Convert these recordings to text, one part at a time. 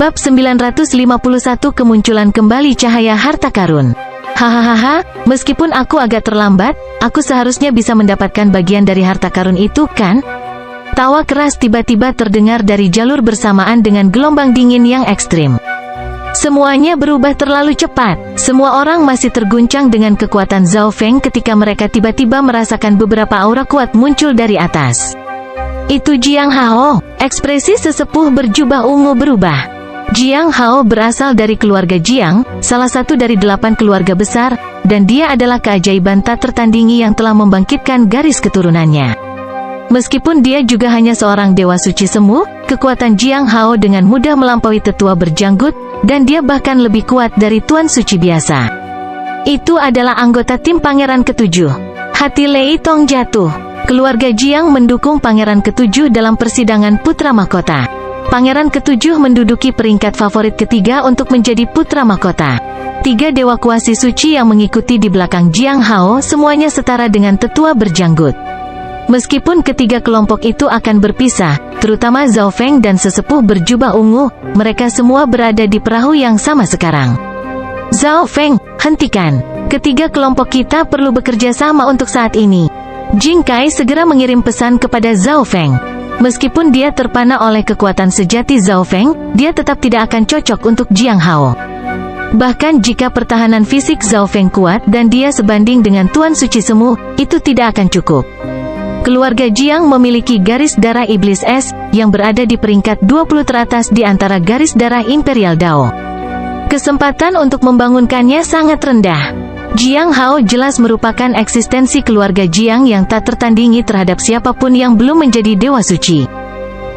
Bab 951 Kemunculan kembali cahaya harta karun. Hahaha, meskipun aku agak terlambat, aku seharusnya bisa mendapatkan bagian dari harta karun itu, kan? Tawa keras tiba-tiba terdengar dari jalur bersamaan dengan gelombang dingin yang ekstrim. Semuanya berubah terlalu cepat. Semua orang masih terguncang dengan kekuatan Zhao Feng ketika mereka tiba-tiba merasakan beberapa aura kuat muncul dari atas. Itu Jiang Hao. Ekspresi sesepuh berjubah ungu berubah. Jiang Hao berasal dari keluarga Jiang, salah satu dari 8 keluarga besar, dan dia adalah keajaiban tak tertandingi yang telah membangkitkan garis keturunannya. Meskipun dia juga hanya seorang dewa suci semu, kekuatan Jiang Hao dengan mudah melampaui tetua berjanggut, dan dia bahkan lebih kuat dari tuan suci biasa. Itu adalah anggota tim Pangeran Ketujuh. Hati Lei Tong jatuh. Keluarga Jiang mendukung Pangeran Ketujuh dalam persidangan Putra Mahkota. Pangeran Ketujuh menduduki peringkat favorit ketiga untuk menjadi Putra Mahkota. 3 dewa kuasi suci yang mengikuti di belakang Jiang Hao semuanya setara dengan tetua berjanggut. Meskipun ketiga kelompok itu akan berpisah, terutama Zhao Feng dan sesepuh berjubah ungu, mereka semua berada di perahu yang sama sekarang. Zhao Feng, hentikan. Ketiga kelompok kita perlu bekerja sama untuk saat ini. Jing Kai segera mengirim pesan kepada Zhao Feng. Meskipun dia terpana oleh kekuatan sejati Zhao Feng, dia tetap tidak akan cocok untuk Jiang Hao. Bahkan jika pertahanan fisik Zhao Feng kuat dan dia sebanding dengan Tuan Suci Semu, itu tidak akan cukup. Keluarga Jiang memiliki garis darah iblis es, yang berada di peringkat 20 teratas di antara garis darah Imperial Dao. Kesempatan untuk membangunkannya sangat rendah. Jiang Hao jelas merupakan eksistensi keluarga Jiang yang tak tertandingi terhadap siapapun yang belum menjadi dewa suci.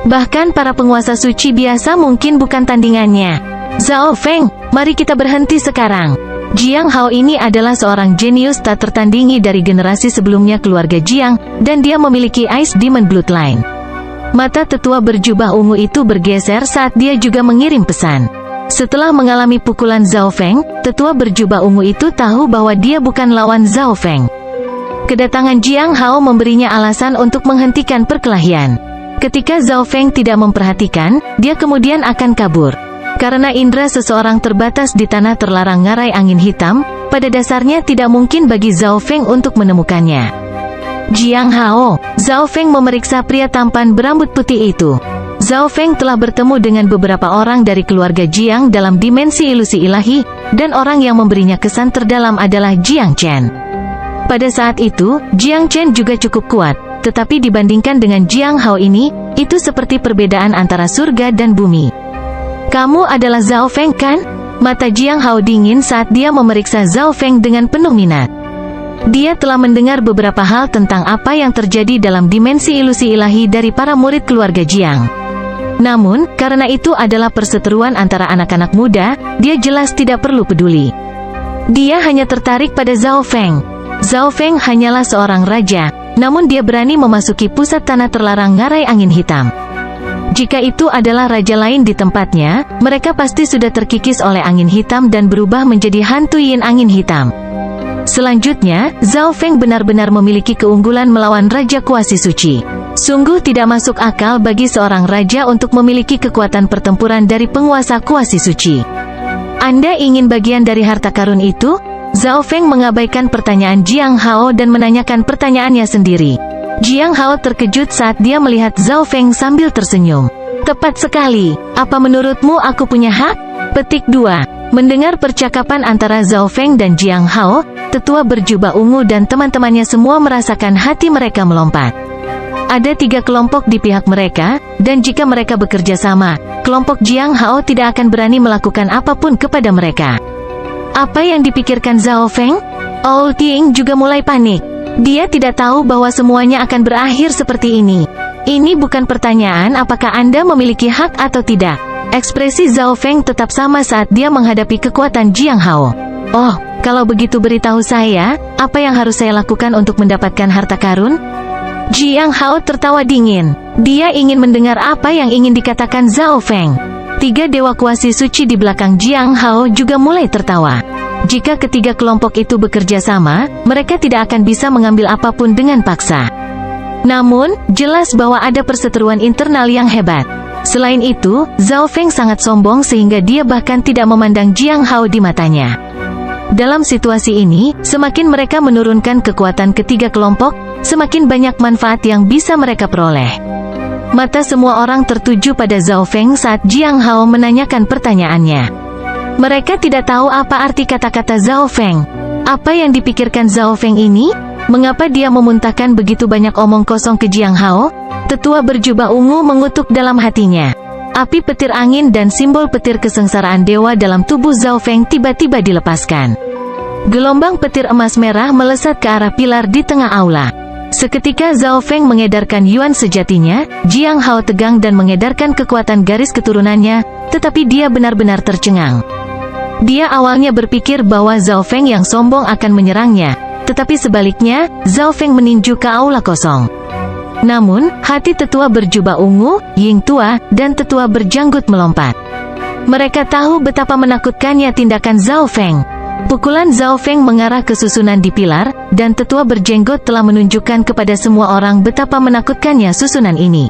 Bahkan para penguasa suci biasa mungkin bukan tandingannya. Zhao Feng, mari kita berhenti sekarang. Jiang Hao ini adalah seorang jenius tak tertandingi dari generasi sebelumnya keluarga Jiang, dan dia memiliki Ice Demon Bloodline. Mata tetua berjubah ungu itu bergeser saat dia juga mengirim pesan. Setelah mengalami pukulan Zhao Feng, tetua berjubah ungu itu tahu bahwa dia bukan lawan Zhao Feng. Kedatangan Jiang Hao memberinya alasan untuk menghentikan perkelahian. Ketika Zhao Feng tidak memperhatikan, dia kemudian akan kabur. Karena indera seseorang terbatas di tanah terlarang ngarai angin hitam, pada dasarnya tidak mungkin bagi Zhao Feng untuk menemukannya. Jiang Hao, Zhao Feng memeriksa pria tampan berambut putih itu. Zhao Feng telah bertemu dengan beberapa orang dari keluarga Jiang dalam dimensi ilusi ilahi, dan orang yang memberinya kesan terdalam adalah Jiang Chen. Pada saat itu, Jiang Chen juga cukup kuat, tetapi dibandingkan dengan Jiang Hao ini, itu seperti perbedaan antara surga dan bumi. Kamu adalah Zhao Feng, kan? Mata Jiang Hao dingin saat dia memeriksa Zhao Feng dengan penuh minat. Dia telah mendengar beberapa hal tentang apa yang terjadi dalam dimensi ilusi ilahi dari para murid keluarga Jiang. Namun, karena itu adalah perseteruan antara anak-anak muda, dia jelas tidak perlu peduli. Dia hanya tertarik pada Zhao Feng. Zhao Feng hanyalah seorang raja, namun dia berani memasuki pusat tanah terlarang ngarai angin hitam. Jika itu adalah raja lain di tempatnya, mereka pasti sudah terkikis oleh angin hitam dan berubah menjadi hantu yin angin hitam. Selanjutnya, Zhao Feng benar-benar memiliki keunggulan melawan Raja Kuasi Suci. Sungguh tidak masuk akal bagi seorang raja untuk memiliki kekuatan pertempuran dari penguasa Kuasi Suci. Anda ingin bagian dari harta karun itu? Zhao Feng mengabaikan pertanyaan Jiang Hao dan menanyakan pertanyaannya sendiri. Jiang Hao terkejut saat dia melihat Zhao Feng sambil tersenyum. Tepat sekali, apa menurutmu aku punya hak? Petik 2. Mendengar percakapan antara Zhao Feng dan Jiang Hao, tetua berjubah ungu dan teman-temannya semua merasakan hati mereka melompat. Ada 3 kelompok di pihak mereka, dan jika mereka bekerja sama, kelompok Jiang Hao tidak akan berani melakukan apapun kepada mereka. Apa yang dipikirkan Zhao Feng? Old Ying juga mulai panik. Dia tidak tahu bahwa semuanya akan berakhir seperti ini. Ini bukan pertanyaan apakah Anda memiliki hak atau tidak. Ekspresi Zhao Feng tetap sama saat dia menghadapi kekuatan Jiang Hao. Oh, kalau begitu beritahu saya, apa yang harus saya lakukan untuk mendapatkan harta karun? Jiang Hao tertawa dingin. Dia ingin mendengar apa yang ingin dikatakan Zhao Feng. 3 dewa kuasi suci di belakang Jiang Hao juga mulai tertawa. Jika ketiga kelompok itu bekerja sama, mereka tidak akan bisa mengambil apapun dengan paksa. Namun, jelas bahwa ada perseteruan internal yang hebat. Selain itu, Zhao Feng sangat sombong sehingga dia bahkan tidak memandang Jiang Hao di matanya. Dalam situasi ini, semakin mereka menurunkan kekuatan ketiga kelompok, semakin banyak manfaat yang bisa mereka peroleh. Mata semua orang tertuju pada Zhao Feng saat Jiang Hao menanyakan pertanyaannya. Mereka tidak tahu apa arti kata-kata Zhao Feng. Apa yang dipikirkan Zhao Feng ini? Mengapa dia memuntahkan begitu banyak omong kosong ke Jiang Hao? Tetua berjubah ungu mengutuk dalam hatinya. Api petir angin dan simbol petir kesengsaraan dewa dalam tubuh Zhao Feng tiba-tiba dilepaskan. Gelombang petir emas merah melesat ke arah pilar di tengah aula. Seketika Zhao Feng mengedarkan yuan sejatinya, Jiang Hao tegang dan mengedarkan kekuatan garis keturunannya, tetapi dia benar-benar tercengang. Dia awalnya berpikir bahwa Zhao Feng yang sombong akan menyerangnya, tetapi sebaliknya, Zhao Feng meninju ke aula kosong. Namun, hati tetua berjubah ungu, Ying Tua, dan tetua berjanggut melompat. Mereka tahu betapa menakutkannya tindakan Zhao Feng. Pukulan Zhao Feng mengarah ke susunan di pilar, dan tetua berjenggot telah menunjukkan kepada semua orang betapa menakutkannya susunan ini.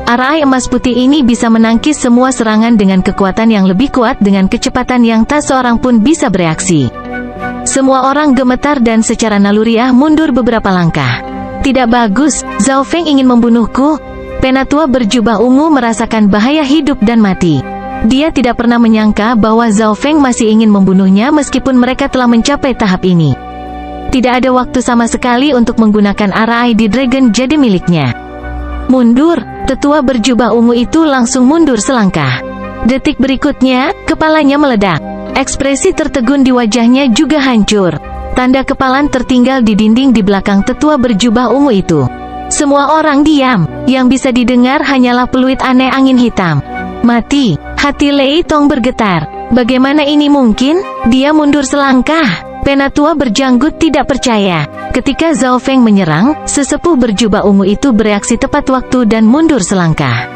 Arai emas putih ini bisa menangkis semua serangan dengan kekuatan yang lebih kuat dengan kecepatan yang tak seorang pun bisa bereaksi. Semua orang gemetar dan secara naluriah mundur beberapa langkah. Tidak bagus, Zhao Feng ingin membunuhku. Penatua berjubah ungu merasakan bahaya hidup dan mati. Dia tidak pernah menyangka bahwa Zhao Feng masih ingin membunuhnya meskipun mereka telah mencapai tahap ini. Tidak ada waktu sama sekali untuk menggunakan Arai di Dragon jadi miliknya. Mundur, tetua berjubah ungu itu langsung mundur selangkah. Detik berikutnya, kepalanya meledak. Ekspresi tertegun di wajahnya juga hancur. Tanda kepalan tertinggal di dinding di belakang tetua berjubah ungu itu. Semua orang diam. Yang bisa didengar hanyalah peluit aneh angin hitam. Mati. Hati Lei Tong bergetar. Bagaimana ini mungkin? Dia mundur selangkah. Penatua berjanggut tidak percaya. Ketika Zhao Feng menyerang, sesepuh berjubah ungu itu bereaksi tepat waktu dan mundur selangkah.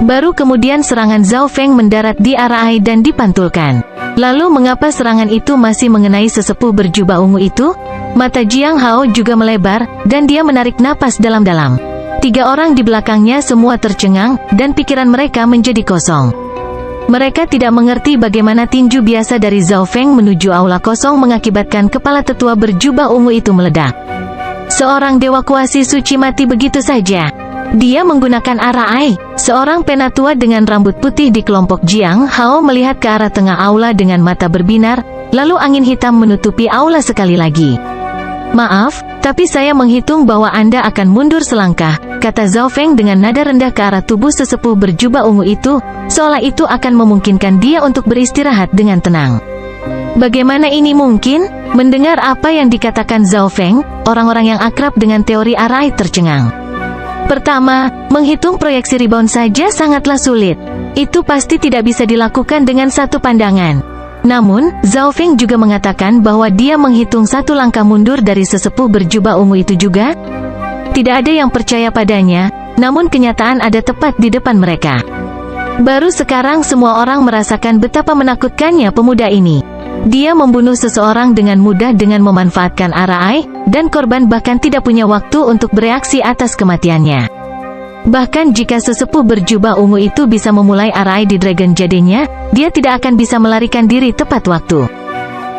Baru kemudian serangan Zhao Feng mendarat di Arai dan dipantulkan. Lalu mengapa serangan itu masih mengenai sesepuh berjubah ungu itu? Mata Jiang Hao juga melebar, dan dia menarik napas dalam-dalam. 3 orang di belakangnya semua tercengang, dan pikiran mereka menjadi kosong. Mereka tidak mengerti bagaimana tinju biasa dari Zhao Feng menuju aula kosong mengakibatkan kepala tetua berjubah ungu itu meledak. Seorang dewa kuasi suci mati begitu saja. Dia menggunakan Arai. Seorang penatua dengan rambut putih di kelompok Jiang Hao melihat ke arah tengah aula dengan mata berbinar, lalu angin hitam menutupi aula sekali lagi. Maaf, tapi saya menghitung bahwa Anda akan mundur selangkah, kata Zhao Feng dengan nada rendah ke arah tubuh sesepuh berjubah ungu itu, seolah itu akan memungkinkan dia untuk beristirahat dengan tenang. Bagaimana ini mungkin? Mendengar apa yang dikatakan Zhao Feng, orang-orang yang akrab dengan teori Arai tercengang. Pertama, menghitung proyeksi rebound saja sangatlah sulit. Itu pasti tidak bisa dilakukan dengan satu pandangan. Namun, Zhao Feng juga mengatakan bahwa dia menghitung satu langkah mundur dari sesepuh berjubah ungu itu juga. Tidak ada yang percaya padanya, namun kenyataan ada tepat di depan mereka. Baru sekarang semua orang merasakan betapa menakutkannya pemuda ini. Dia membunuh seseorang dengan mudah dengan memanfaatkan Arai, dan korban bahkan tidak punya waktu untuk bereaksi atas kematiannya. Bahkan jika sesepuh berjubah ungu itu bisa memulai Arai di Dragon jadinya, dia tidak akan bisa melarikan diri tepat waktu.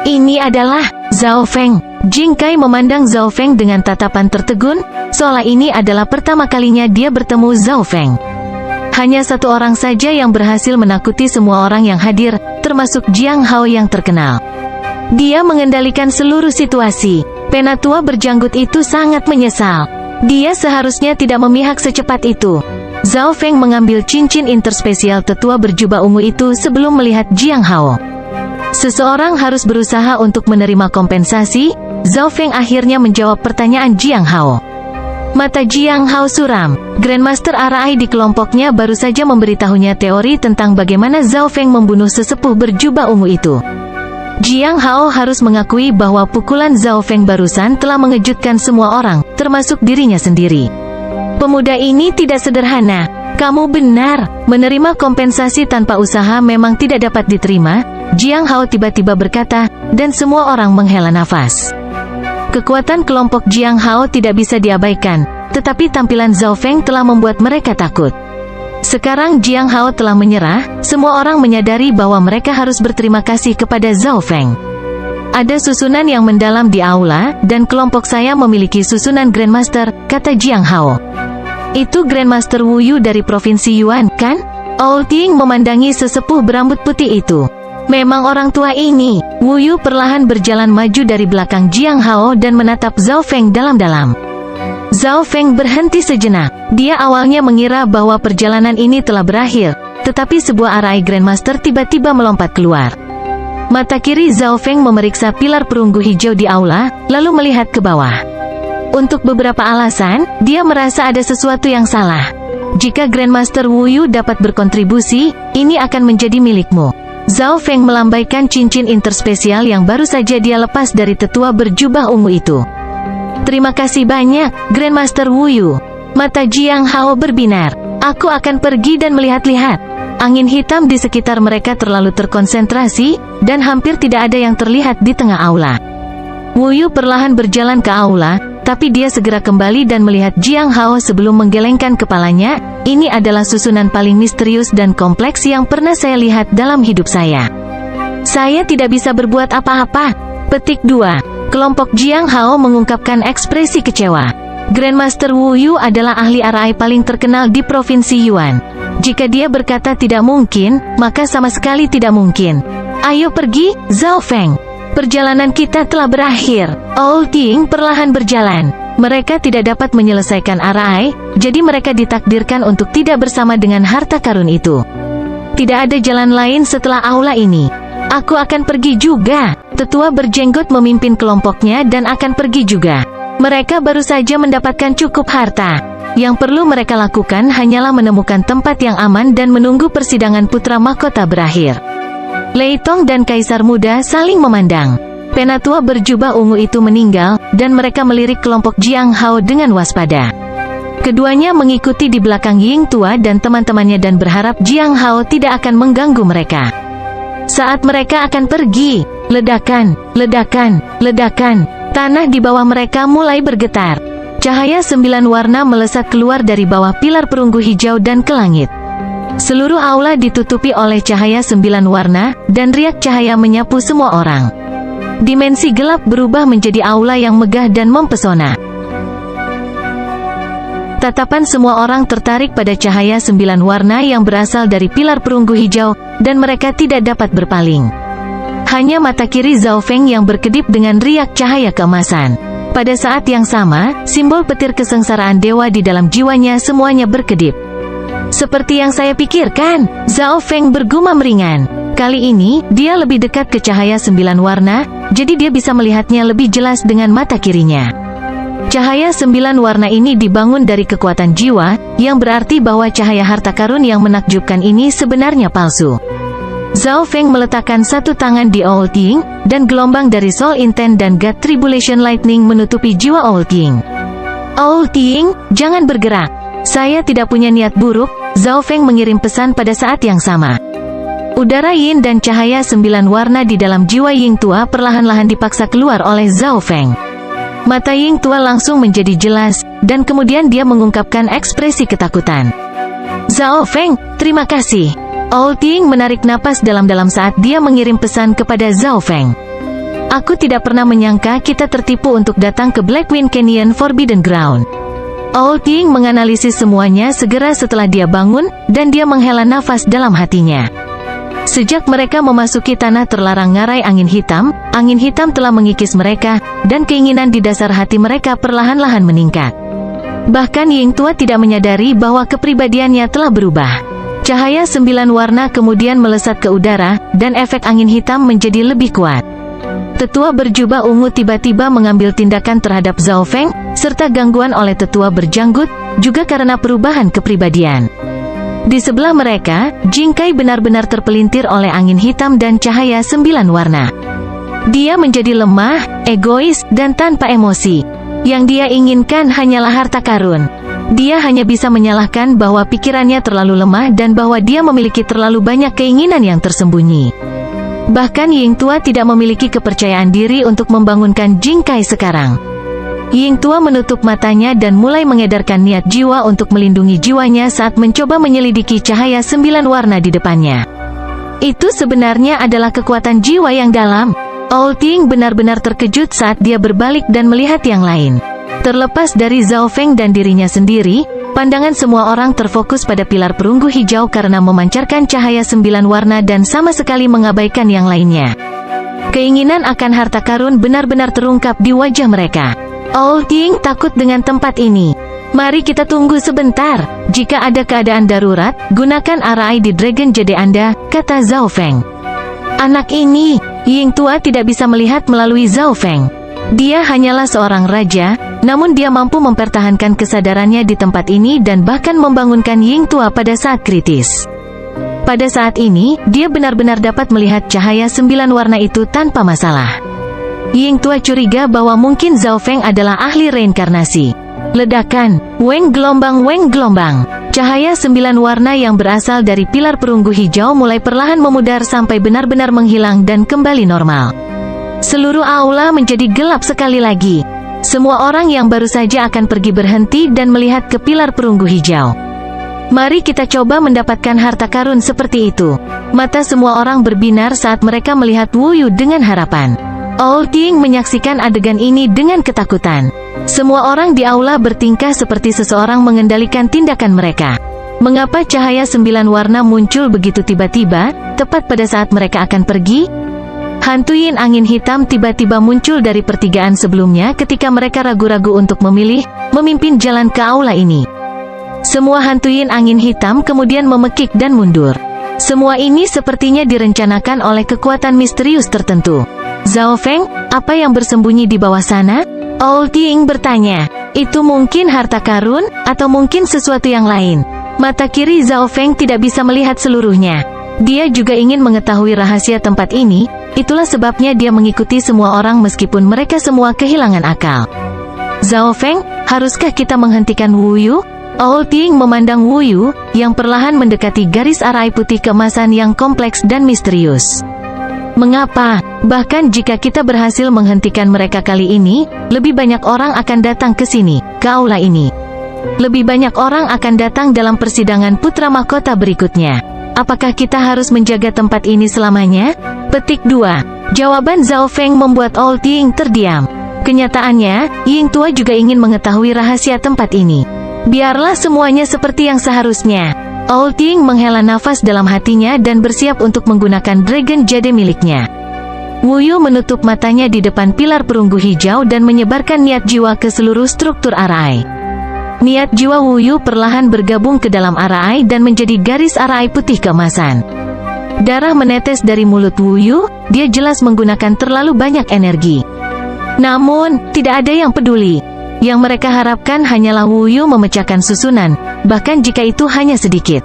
Ini adalah Zhao Feng. Jing Kai memandang Zhao Feng dengan tatapan tertegun, seolah ini adalah pertama kalinya dia bertemu Zhao Feng. Hanya satu orang saja yang berhasil menakuti semua orang yang hadir, termasuk Jiang Hao yang terkenal. Dia mengendalikan seluruh situasi. Penatua berjanggut itu sangat menyesal. Dia seharusnya tidak memihak secepat itu. Zhao Feng mengambil cincin interspesial tetua berjubah ungu itu sebelum melihat Jiang Hao. Seseorang harus berusaha untuk menerima kompensasi. Zhao Feng akhirnya menjawab pertanyaan Jiang Hao. Mata Jiang Hao suram. Grandmaster Arai di kelompoknya baru saja memberitahunya teori tentang bagaimana Zhao Feng membunuh sesepuh berjubah ungu itu. Jiang Hao harus mengakui bahwa pukulan Zhao Feng barusan telah mengejutkan semua orang, termasuk dirinya sendiri. Pemuda ini tidak sederhana. Kamu benar, menerima kompensasi tanpa usaha memang tidak dapat diterima, Jiang Hao tiba-tiba berkata, dan semua orang menghela nafas. Kekuatan kelompok Jiang Hao tidak bisa diabaikan, tetapi tampilan Zhao Feng telah membuat mereka takut. Sekarang Jiang Hao telah menyerah, semua orang menyadari bahwa mereka harus berterima kasih kepada Zhao Feng. Ada susunan yang mendalam di aula, dan kelompok saya memiliki susunan Grandmaster, kata Jiang Hao. Itu Grandmaster Wu Yu dari Provinsi Yuan, kan? Old Ting memandangi sesepuh berambut putih itu. Memang orang tua ini. Wu Yu perlahan berjalan maju dari belakang Jiang Hao dan menatap Zhao Feng dalam-dalam. Zhao Feng berhenti sejenak. Dia awalnya mengira bahwa perjalanan ini telah berakhir, tetapi sebuah arai Grandmaster tiba-tiba melompat keluar. Mata kiri Zhao Feng memeriksa pilar perunggu hijau di aula, lalu melihat ke bawah. Untuk beberapa alasan, dia merasa ada sesuatu yang salah. Jika Grandmaster Wu Yu dapat berkontribusi, ini akan menjadi milikmu. Zhao Feng melambaikan cincin interspesial yang baru saja dia lepas dari tetua berjubah ungu itu. Terima kasih banyak, Grandmaster Wu Yu. Mata Jiang Hao berbinar. Aku akan pergi dan melihat-lihat. Angin hitam di sekitar mereka terlalu terkonsentrasi, dan hampir tidak ada yang terlihat di tengah aula. Wu Yu perlahan berjalan ke aula, tapi dia segera kembali dan melihat Jiang Hao sebelum menggelengkan kepalanya. Ini adalah susunan paling misterius dan kompleks yang pernah saya lihat dalam hidup saya. Saya tidak bisa berbuat apa-apa. Petik 2. Kelompok Jiang Hao mengungkapkan ekspresi kecewa. Grandmaster Wu Yu adalah ahli arai paling terkenal di Provinsi Yuan. Jika dia berkata tidak mungkin, maka sama sekali tidak mungkin. Ayo pergi, Zhao Feng. Perjalanan kita telah berakhir. Old Ting perlahan berjalan. Mereka tidak dapat menyelesaikan arai, jadi mereka ditakdirkan untuk tidak bersama dengan harta karun itu. Tidak ada jalan lain setelah aula ini. Aku akan pergi juga. Tetua berjenggot memimpin kelompoknya dan akan pergi juga. Mereka baru saja mendapatkan cukup harta. Yang perlu mereka lakukan hanyalah menemukan tempat yang aman dan menunggu persidangan putra mahkota berakhir. Lei Tong dan Kaisar Muda saling memandang. Penatua berjubah ungu itu meninggal, dan mereka melirik kelompok Jiang Hao dengan waspada. Keduanya mengikuti di belakang Ying Tua dan teman-temannya dan berharap Jiang Hao tidak akan mengganggu mereka. Saat mereka akan pergi, ledakan, ledakan, ledakan. Tanah di bawah mereka mulai bergetar. Cahaya 9 warna melesat keluar dari bawah pilar perunggu hijau dan ke langit. Seluruh aula ditutupi oleh cahaya 9 warna, dan riak cahaya menyapu semua orang. Dimensi gelap berubah menjadi aula yang megah dan mempesona. Tatapan semua orang tertarik pada cahaya 9 warna yang berasal dari pilar perunggu hijau, dan mereka tidak dapat berpaling. Hanya mata kiri Zhao Feng yang berkedip dengan riak cahaya keemasan. Pada saat yang sama, simbol petir kesengsaraan dewa di dalam jiwanya semuanya berkedip. Seperti yang saya pikirkan, Zhao Feng bergumam ringan. Kali ini, dia lebih dekat ke cahaya 9 warna, jadi dia bisa melihatnya lebih jelas dengan mata kirinya. Cahaya 9 warna ini dibangun dari kekuatan jiwa, yang berarti bahwa cahaya harta karun yang menakjubkan ini sebenarnya palsu. Zhao Feng meletakkan satu tangan di Old Ting, dan gelombang dari Soul Intent dan God Tribulation Lightning menutupi jiwa Old Ting. Old Ting, jangan bergerak. Saya tidak punya niat buruk. Zhao Feng mengirim pesan pada saat yang sama. Udara yin dan cahaya 9 warna di dalam jiwa Ying Tua perlahan-lahan dipaksa keluar oleh Zhao Feng. Mata Ying Tua langsung menjadi jelas, dan kemudian dia mengungkapkan ekspresi ketakutan. Zhao Feng, terima kasih. Old Ting menarik napas dalam-dalam saat dia mengirim pesan kepada Zhao Feng. Aku tidak pernah menyangka kita tertipu untuk datang ke Black Wind Canyon Forbidden Ground. Old Ting menganalisis semuanya segera setelah dia bangun, dan dia menghela nafas dalam hatinya. Sejak mereka memasuki tanah terlarang ngarai angin hitam telah mengikis mereka, dan keinginan di dasar hati mereka perlahan-lahan meningkat. Bahkan Ying Tua tidak menyadari bahwa kepribadiannya telah berubah. Cahaya 9 warna kemudian melesat ke udara, dan efek angin hitam menjadi lebih kuat. Tetua berjubah ungu tiba-tiba mengambil tindakan terhadap Zhao Feng, serta gangguan oleh tetua berjanggut, juga karena perubahan kepribadian. Di sebelah mereka, Jing Kai benar-benar terpelintir oleh angin hitam dan cahaya 9 warna. Dia menjadi lemah, egois, dan tanpa emosi. Yang dia inginkan hanyalah harta karun. Dia hanya bisa menyalahkan bahwa pikirannya terlalu lemah dan bahwa dia memiliki terlalu banyak keinginan yang tersembunyi. Bahkan Ying Tua tidak memiliki kepercayaan diri untuk membangunkan Jing Kai sekarang. Ying Tua menutup matanya dan mulai mengedarkan niat jiwa untuk melindungi jiwanya saat mencoba menyelidiki cahaya 9 warna di depannya. Itu sebenarnya adalah kekuatan jiwa yang dalam. Old Ying benar-benar terkejut saat dia berbalik dan melihat yang lain. Terlepas dari Zhao Feng dan dirinya sendiri, pandangan semua orang terfokus pada pilar perunggu hijau karena memancarkan cahaya 9 warna dan sama sekali mengabaikan yang lainnya. Keinginan akan harta karun benar-benar terungkap di wajah mereka. Old Ying takut dengan tempat ini. Mari kita tunggu sebentar. Jika ada keadaan darurat, gunakan arai di Dragon Jade Anda, kata Zhao Feng. Anak ini, Ying Tua tidak bisa melihat melalui Zhao Feng. Dia hanyalah seorang raja, namun dia mampu mempertahankan kesadarannya di tempat ini dan bahkan membangunkan Ying Tua pada saat kritis. Pada saat ini, dia benar-benar dapat melihat cahaya 9 warna itu tanpa masalah. Ying Tua curiga bahwa mungkin Zhao Feng adalah ahli reinkarnasi. Ledakan, weng gelombang. Cahaya 9 warna yang berasal dari pilar perunggu hijau mulai perlahan memudar sampai benar-benar menghilang dan kembali normal. Seluruh aula menjadi gelap sekali lagi. Semua orang yang baru saja akan pergi berhenti dan melihat ke pilar perunggu hijau. Mari kita coba mendapatkan harta karun seperti itu. Mata semua orang berbinar saat mereka melihat Wu Yu dengan harapan. Old Ying menyaksikan adegan ini dengan ketakutan. Semua orang di aula bertingkah seperti seseorang mengendalikan tindakan mereka. Mengapa cahaya 9 warna muncul begitu tiba-tiba, tepat pada saat mereka akan pergi? Hantuin angin hitam tiba-tiba muncul dari pertigaan sebelumnya ketika mereka ragu-ragu untuk memilih, memimpin jalan ke aula ini. Semua hantuin angin hitam kemudian memekik dan mundur. Semua ini sepertinya direncanakan oleh kekuatan misterius tertentu. Zhao Feng, apa yang bersembunyi di bawah sana? Old Ying bertanya. Itu mungkin harta karun, atau mungkin sesuatu yang lain. Mata kiri Zhao Feng tidak bisa melihat seluruhnya. Dia juga ingin mengetahui rahasia tempat ini, itulah sebabnya dia mengikuti semua orang meskipun mereka semua kehilangan akal. Zhao Feng, haruskah kita menghentikan Wu Yu? Old Ying memandang Wu Yu, yang perlahan mendekati garis arai putih keemasan yang kompleks dan misterius. Mengapa? Bahkan jika kita berhasil menghentikan mereka kali ini, lebih banyak orang akan datang ke sini, ke aula ini. Lebih banyak orang akan datang dalam persidangan putra mahkota berikutnya. Apakah kita harus menjaga tempat ini selamanya? Petik 2. Jawaban Zhao Feng membuat Old Ying terdiam. Kenyataannya, Ying Tua juga ingin mengetahui rahasia tempat ini. Biarlah semuanya seperti yang seharusnya. Old Ying menghela nafas dalam hatinya dan bersiap untuk menggunakan Dragon Jade miliknya. Wu Yu menutup matanya di depan pilar perunggu hijau dan menyebarkan niat jiwa ke seluruh struktur arai. Niat jiwa Wu Yu perlahan bergabung ke dalam arai dan menjadi garis arai putih keemasan. Darah menetes dari mulut Wu Yu, dia jelas menggunakan terlalu banyak energi. Namun, tidak ada yang peduli. Yang mereka harapkan hanyalah Wu Yu memecahkan susunan, bahkan jika itu hanya sedikit.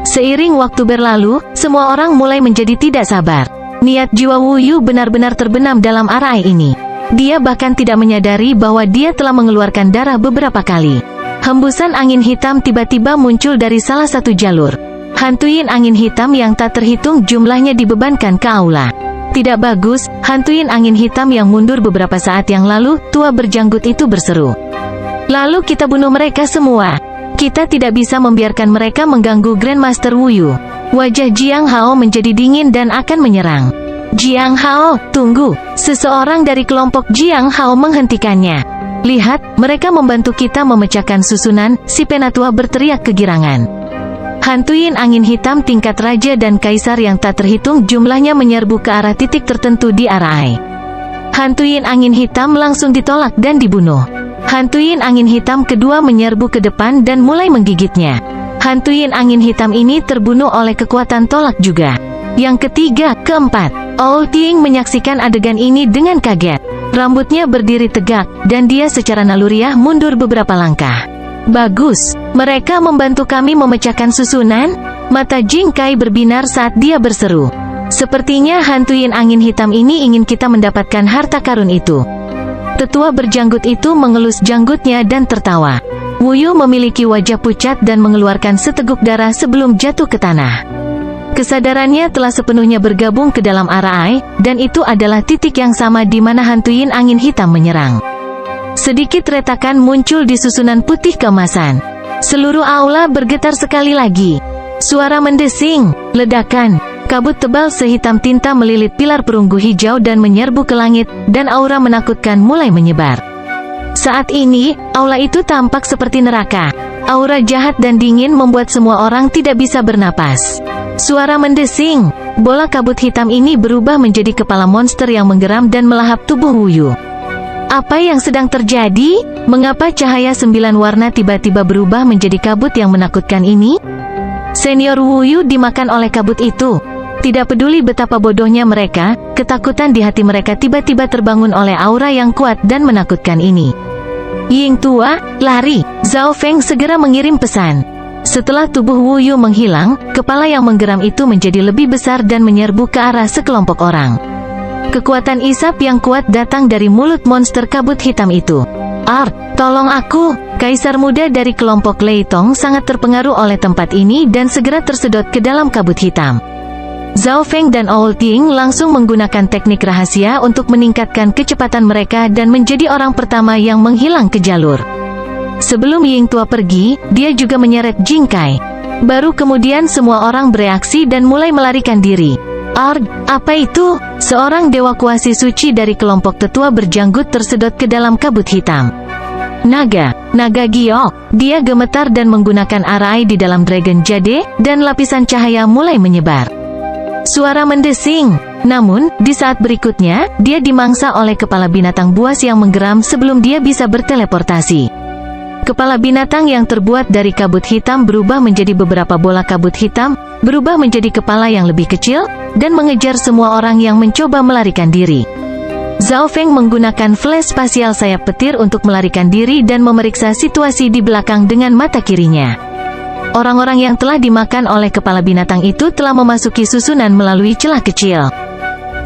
Seiring waktu berlalu, semua orang mulai menjadi tidak sabar. Niat jiwa Wu Yu benar-benar terbenam dalam arai ini. Dia bahkan tidak menyadari bahwa dia telah mengeluarkan darah beberapa kali. Hembusan angin hitam tiba-tiba muncul dari salah satu jalur. Hantuin angin hitam yang tak terhitung jumlahnya dibebankan ke aula. Tidak bagus, hantuin angin hitam yang mundur beberapa saat yang lalu, tua berjanggut itu berseru. Lalu kita bunuh mereka semua. Kita tidak bisa membiarkan mereka mengganggu Grandmaster Wu Yu. Wajah Jiang Hao menjadi dingin dan akan menyerang. Jiang Hao, tunggu. Seseorang dari kelompok Jiang Hao menghentikannya. Lihat, mereka membantu kita memecahkan susunan, si penatua berteriak kegirangan. Hantuin angin hitam tingkat raja dan kaisar yang tak terhitung jumlahnya menyerbu ke arah titik tertentu di arai. Hantuin angin hitam langsung ditolak dan dibunuh. Hantuin angin hitam kedua menyerbu ke depan dan mulai menggigitnya. Hantuin angin hitam ini terbunuh oleh kekuatan tolak juga. Yang ketiga, keempat. Old Ying menyaksikan adegan ini dengan kaget. Rambutnya berdiri tegak, dan dia secara naluriah mundur beberapa langkah. Bagus, mereka membantu kami memecahkan susunan. Mata Jing Kai berbinar saat dia berseru. Sepertinya hantuin angin hitam ini ingin kita mendapatkan harta karun itu. Tetua berjanggut itu mengelus janggutnya dan tertawa. Wu Yu memiliki wajah pucat dan mengeluarkan seteguk darah sebelum jatuh ke tanah. Kesadarannya telah sepenuhnya bergabung ke dalam arai, dan itu adalah titik yang sama di mana hantuin angin hitam menyerang. Sedikit retakan muncul di susunan putih keemasan. Seluruh aula bergetar sekali lagi. Suara mendesing, ledakan, kabut tebal sehitam tinta melilit pilar perunggu hijau dan menyerbu ke langit, dan aura menakutkan mulai menyebar. Saat ini, aula itu tampak seperti neraka. Aura jahat dan dingin membuat semua orang tidak bisa bernapas. Suara mendesing, bola kabut hitam ini berubah menjadi kepala monster yang menggeram dan melahap tubuh Wu Yu. Apa yang sedang terjadi? Mengapa cahaya 9 warna tiba-tiba berubah menjadi kabut yang menakutkan ini? Senior Wu Yu dimakan oleh kabut itu. Tidak peduli betapa bodohnya mereka, ketakutan di hati mereka tiba-tiba terbangun oleh aura yang kuat dan menakutkan ini. Ying tua, lari! Zhao Feng segera mengirim pesan. Setelah tubuh Wu Yu menghilang, kepala yang menggeram itu menjadi lebih besar dan menyerbu ke arah sekelompok orang. Kekuatan isap yang kuat datang dari mulut monster kabut hitam itu. Tolong aku! Kaisar muda dari kelompok Lei Tong sangat terpengaruh oleh tempat ini dan segera tersedot ke dalam kabut hitam. Zhao Feng dan Owl Ting langsung menggunakan teknik rahasia untuk meningkatkan kecepatan mereka dan menjadi orang pertama yang menghilang ke jalur. Sebelum Ying tua pergi, dia juga menyeret Jing Kai. Baru kemudian semua orang bereaksi dan mulai melarikan diri. Apa itu? Seorang dewa kuasi suci dari kelompok tetua berjanggut tersedot ke dalam kabut hitam. Naga giok. Dia gemetar dan menggunakan arai di dalam dragon jade, dan lapisan cahaya mulai menyebar. Suara mendesing. Namun, di saat berikutnya, dia dimangsa oleh kepala binatang buas yang menggeram sebelum dia bisa berteleportasi. Kepala binatang yang terbuat dari kabut hitam berubah menjadi beberapa bola kabut hitam, berubah menjadi kepala yang lebih kecil, dan mengejar semua orang yang mencoba melarikan diri. Zhao Feng menggunakan flash spasial sayap petir untuk melarikan diri dan memeriksa situasi di belakang dengan mata kirinya. Orang-orang yang telah dimakan oleh kepala binatang itu telah memasuki susunan melalui celah kecil.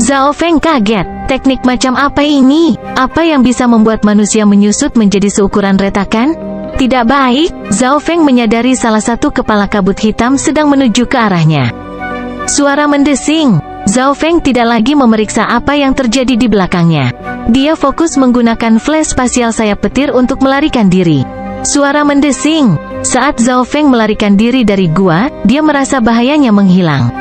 Zhao Feng kaget. Teknik macam apa ini? Apa yang bisa membuat manusia menyusut menjadi seukuran retakan? Tidak baik. Zhao Feng menyadari salah satu kepala kabut hitam sedang menuju ke arahnya. Suara mendesing. Zhao Feng tidak lagi memeriksa apa yang terjadi di belakangnya. Dia fokus menggunakan flash spasial sayap petir untuk melarikan diri. Suara mendesing. Saat Zhao Feng melarikan diri dari gua, dia merasa bahayanya menghilang.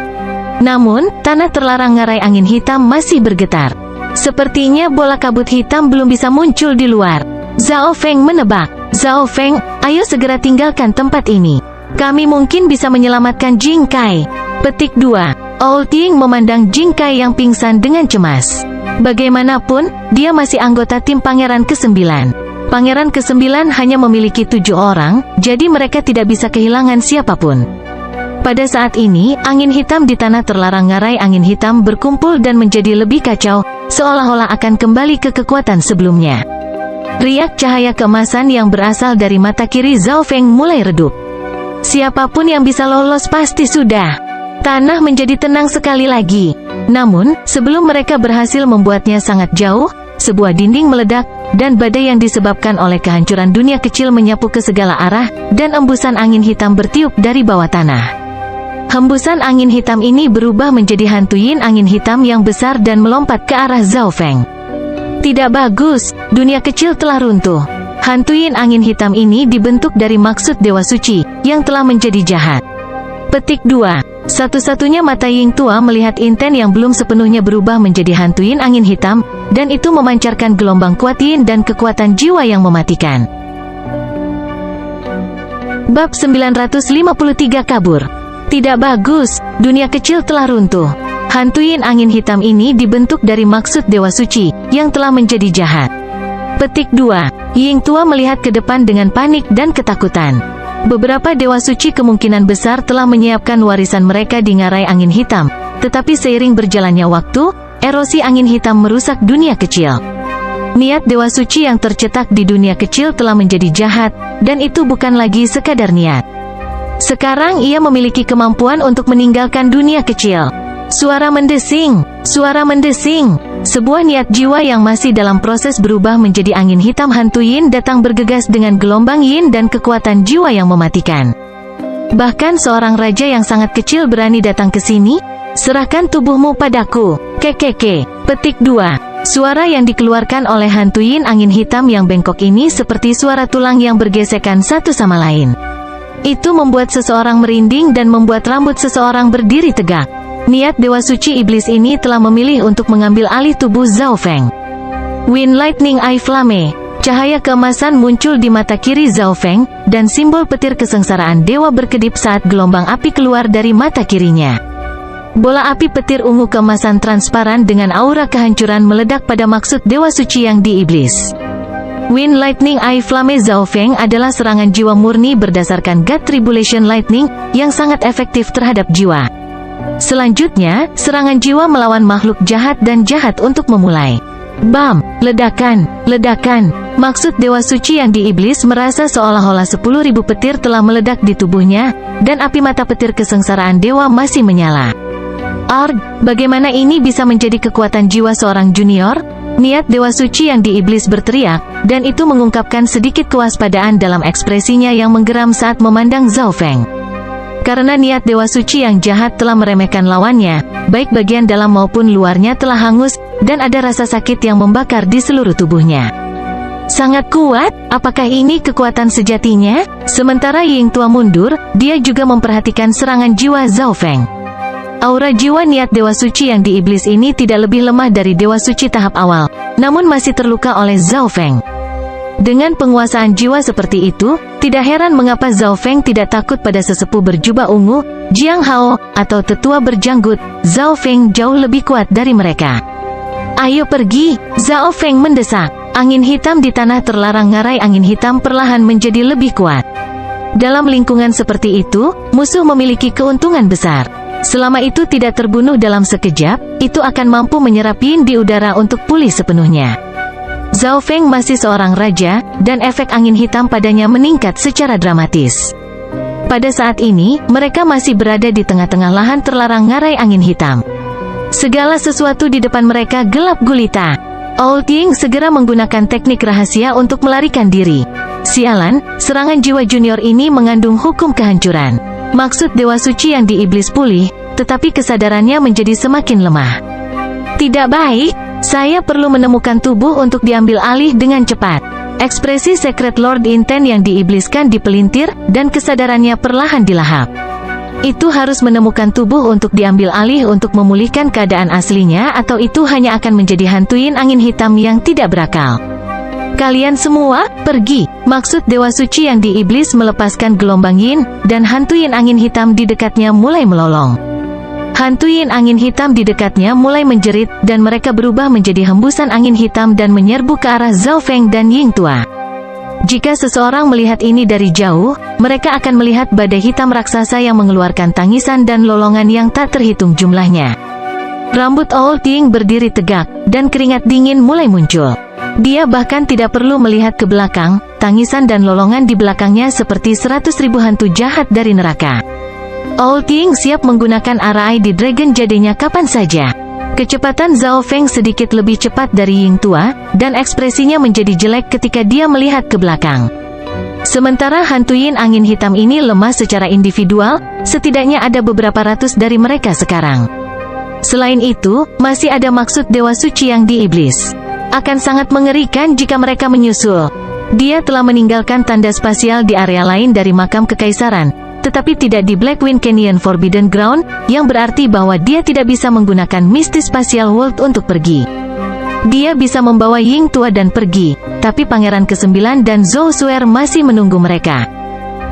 Namun, tanah terlarang ngarai angin hitam masih bergetar. Sepertinya bola kabut hitam belum bisa muncul di luar. Zhao Feng menebak. Zhao Feng, ayo segera tinggalkan tempat ini. Kami mungkin bisa menyelamatkan Jing Kai. Petik 2. Owl Ting memandang Jing Kai yang pingsan dengan cemas. Bagaimanapun, dia masih anggota tim Pangeran ke-9. Pangeran ke-9 hanya memiliki 7 orang, jadi mereka tidak bisa kehilangan siapapun. Pada saat ini, angin hitam di tanah terlarang ngarai angin hitam berkumpul dan menjadi lebih kacau, seolah-olah akan kembali ke kekuatan sebelumnya. Riak cahaya keemasan yang berasal dari mata kiri Zhao Feng mulai redup. Siapapun yang bisa lolos pasti sudah. Tanah menjadi tenang sekali lagi. Namun, sebelum mereka berhasil membuatnya sangat jauh, sebuah dinding meledak, dan badai yang disebabkan oleh kehancuran dunia kecil menyapu ke segala arah, dan embusan angin hitam bertiup dari bawah tanah. Hembusan angin hitam ini berubah menjadi hantu yin angin hitam yang besar dan melompat ke arah Zhao Feng. Tidak bagus, dunia kecil telah runtuh. Hantu yin angin hitam ini dibentuk dari maksud Dewa Suci, yang telah menjadi jahat. Petik 2. Satu-satunya mata Ying tua melihat Inten yang belum sepenuhnya berubah menjadi hantu yin angin hitam, dan itu memancarkan gelombang kuat yin dan kekuatan jiwa yang mematikan. Bab 953 kabur. Tidak bagus, dunia kecil telah runtuh. Hantu yin angin hitam ini dibentuk dari maksud Dewa Suci, yang telah menjadi jahat. Petik 2. Ying tua melihat ke depan dengan panik dan ketakutan. Beberapa Dewa Suci kemungkinan besar telah menyiapkan warisan mereka di ngarai angin hitam, tetapi seiring berjalannya waktu, erosi angin hitam merusak dunia kecil. Niat Dewa Suci yang tercetak di dunia kecil telah menjadi jahat, dan itu bukan lagi sekadar niat. Sekarang ia memiliki kemampuan untuk meninggalkan dunia kecil. Suara mendesing, suara mendesing. Sebuah niat jiwa yang masih dalam proses berubah menjadi angin hitam hantu yin datang bergegas dengan gelombang yin dan kekuatan jiwa yang mematikan. Bahkan seorang raja yang sangat kecil berani datang ke sini. Serahkan tubuhmu padaku. Kekeke. Petik 2. Suara yang dikeluarkan oleh hantu yin angin hitam yang bengkok ini seperti suara tulang yang bergesekan satu sama lain. Itu membuat seseorang merinding dan membuat rambut seseorang berdiri tegak. Niat Dewa Suci Iblis ini telah memilih untuk mengambil alih tubuh Zhao Feng. Wind Lightning Eye Flame. Cahaya keemasan muncul di mata kiri Zhao Feng, dan simbol petir kesengsaraan dewa berkedip saat gelombang api keluar dari mata kirinya. Bola api petir ungu keemasan transparan dengan aura kehancuran meledak pada maksud Dewa Suci yang di iblis. Wind Lightning Eye Flame Zhao Feng adalah serangan jiwa murni berdasarkan God Tribulation Lightning yang sangat efektif terhadap jiwa. Selanjutnya, serangan jiwa melawan makhluk jahat dan jahat untuk memulai. Bam! Ledakan! Ledakan! Maksud Dewa Suci yang di iblis merasa seolah-olah 10.000 petir telah meledak di tubuhnya, dan api mata petir kesengsaraan dewa masih menyala. Arg, bagaimana ini bisa menjadi kekuatan jiwa seorang junior? Niat Dewa Suci yang di iblis berteriak, dan itu mengungkapkan sedikit kewaspadaan dalam ekspresinya yang menggeram saat memandang Zhao Feng. Karena niat Dewa Suci yang jahat telah meremehkan lawannya, baik bagian dalam maupun luarnya telah hangus, dan ada rasa sakit yang membakar di seluruh tubuhnya. Sangat kuat, apakah ini kekuatan sejatinya? Sementara Ying Tua mundur, dia juga memperhatikan serangan jiwa Zhao Feng. Aura jiwa niat Dewa Suci yang di iblis ini tidak lebih lemah dari Dewa Suci tahap awal, namun masih terluka oleh Zhao Feng. Dengan penguasaan jiwa seperti itu, tidak heran mengapa Zhao Feng tidak takut pada sesepuh berjubah ungu, Jiang Hao, atau tetua berjanggut. Zhao Feng jauh lebih kuat dari mereka. Ayo pergi, Zhao Feng mendesak. Angin hitam di tanah terlarang ngarai angin hitam perlahan menjadi lebih kuat. Dalam lingkungan seperti itu, musuh memiliki keuntungan besar. Selama itu tidak terbunuh dalam sekejap, itu akan mampu menyerap yin di udara untuk pulih sepenuhnya. Zhao Feng masih seorang raja, dan efek angin hitam padanya meningkat secara dramatis. Pada saat ini, mereka masih berada di tengah-tengah lahan terlarang ngarai angin hitam. Segala sesuatu di depan mereka gelap gulita. Old Ying segera menggunakan teknik rahasia untuk melarikan diri. Sialan, serangan jiwa junior ini mengandung hukum kehancuran. Maksud Dewa Suci yang di iblis pulih, tetapi kesadarannya menjadi semakin lemah. Tidak baik, saya perlu menemukan tubuh untuk diambil alih dengan cepat. Ekspresi Secret Lord Inten yang diibliskan dipelintir, dan kesadarannya perlahan dilahap. Itu harus menemukan tubuh untuk diambil alih untuk memulihkan keadaan aslinya, atau itu hanya akan menjadi hantuin angin hitam yang tidak berakal. Kalian semua, pergi. Maksud Dewa Suci yang di iblis melepaskan gelombang yin, dan hantuin angin hitam di dekatnya mulai melolong. Hantuin angin hitam di dekatnya mulai menjerit, dan mereka berubah menjadi hembusan angin hitam dan menyerbu ke arah Zhao Feng dan Ying Tua. Jika seseorang melihat ini dari jauh, mereka akan melihat badai hitam raksasa yang mengeluarkan tangisan dan lolongan yang tak terhitung jumlahnya. Rambut Old Ying berdiri tegak, dan keringat dingin mulai muncul. Dia bahkan tidak perlu melihat ke belakang, tangisan dan lolongan di belakangnya seperti 100.000 hantu jahat dari neraka. Old Ying siap menggunakan arai di Dragon Jade-nya kapan saja. Kecepatan Zhao Feng sedikit lebih cepat dari Ying Tua, dan ekspresinya menjadi jelek ketika dia melihat ke belakang. Sementara hantuin angin hitam ini lemah secara individual, setidaknya ada beberapa ratus dari mereka sekarang. Selain itu, masih ada maksud Dewa Suci yang di iblis. Akan sangat mengerikan jika mereka menyusul. Dia telah meninggalkan tanda spasial di area lain dari makam kekaisaran, tetapi tidak di Black Wind Canyon Forbidden Ground, yang berarti bahwa dia tidak bisa menggunakan Misty Spatial World untuk pergi. Dia bisa membawa Ying Tua dan pergi, tapi Pangeran ke-9 dan Zhou Suer masih menunggu mereka.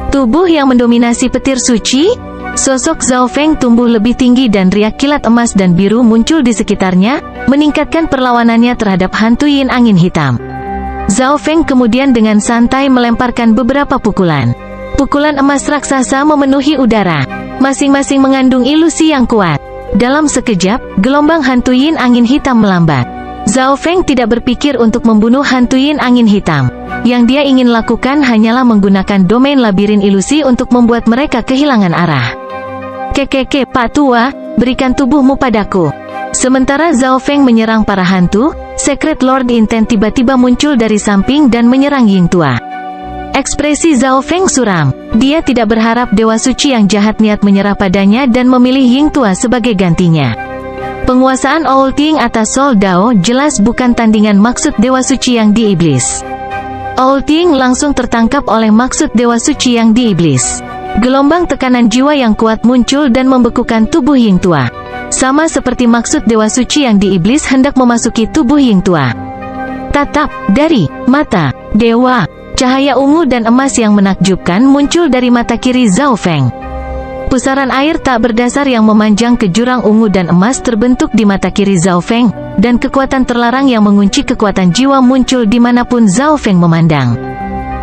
Tubuh yang mendominasi petir suci? Sosok Zhao Feng tumbuh lebih tinggi dan riak kilat emas dan biru muncul di sekitarnya, meningkatkan perlawanannya terhadap hantuin angin hitam. Zhao Feng kemudian dengan santai melemparkan beberapa pukulan. Pukulan emas raksasa memenuhi udara, masing-masing mengandung ilusi yang kuat. Dalam sekejap, gelombang hantuin angin hitam melambat. Zhao Feng tidak berpikir untuk membunuh hantuin angin hitam. Yang dia ingin lakukan hanyalah menggunakan domain labirin ilusi untuk membuat mereka kehilangan arah. Kekeke, Pak Tua, berikan tubuhmu padaku. Sementara Zhao Feng menyerang para hantu, Secret Lord Inten tiba-tiba muncul dari samping dan menyerang Ying Tua. Ekspresi Zhao Feng suram. Dia tidak berharap Dewa Suci yang jahat niat menyerah padanya dan memilih Ying Tua sebagai gantinya. Penguasaan Owl Ting atas Soul Dao jelas bukan tandingan maksud Dewa Suci yang diiblis. Owl Ting langsung tertangkap oleh maksud Dewa Suci yang diiblis. Gelombang tekanan jiwa yang kuat muncul dan membekukan tubuh Ying Tua. Sama seperti maksud Dewa Suci yang diiblis hendak memasuki tubuh Ying Tua. Tatap dari mata Dewa, cahaya ungu dan emas yang menakjubkan muncul dari mata kiri Zhao Feng. Pusaran air tak berdasar yang memanjang ke jurang ungu dan emas terbentuk di mata kiri Zhao Feng, dan kekuatan terlarang yang mengunci kekuatan jiwa muncul dimanapun Zhao Feng memandang.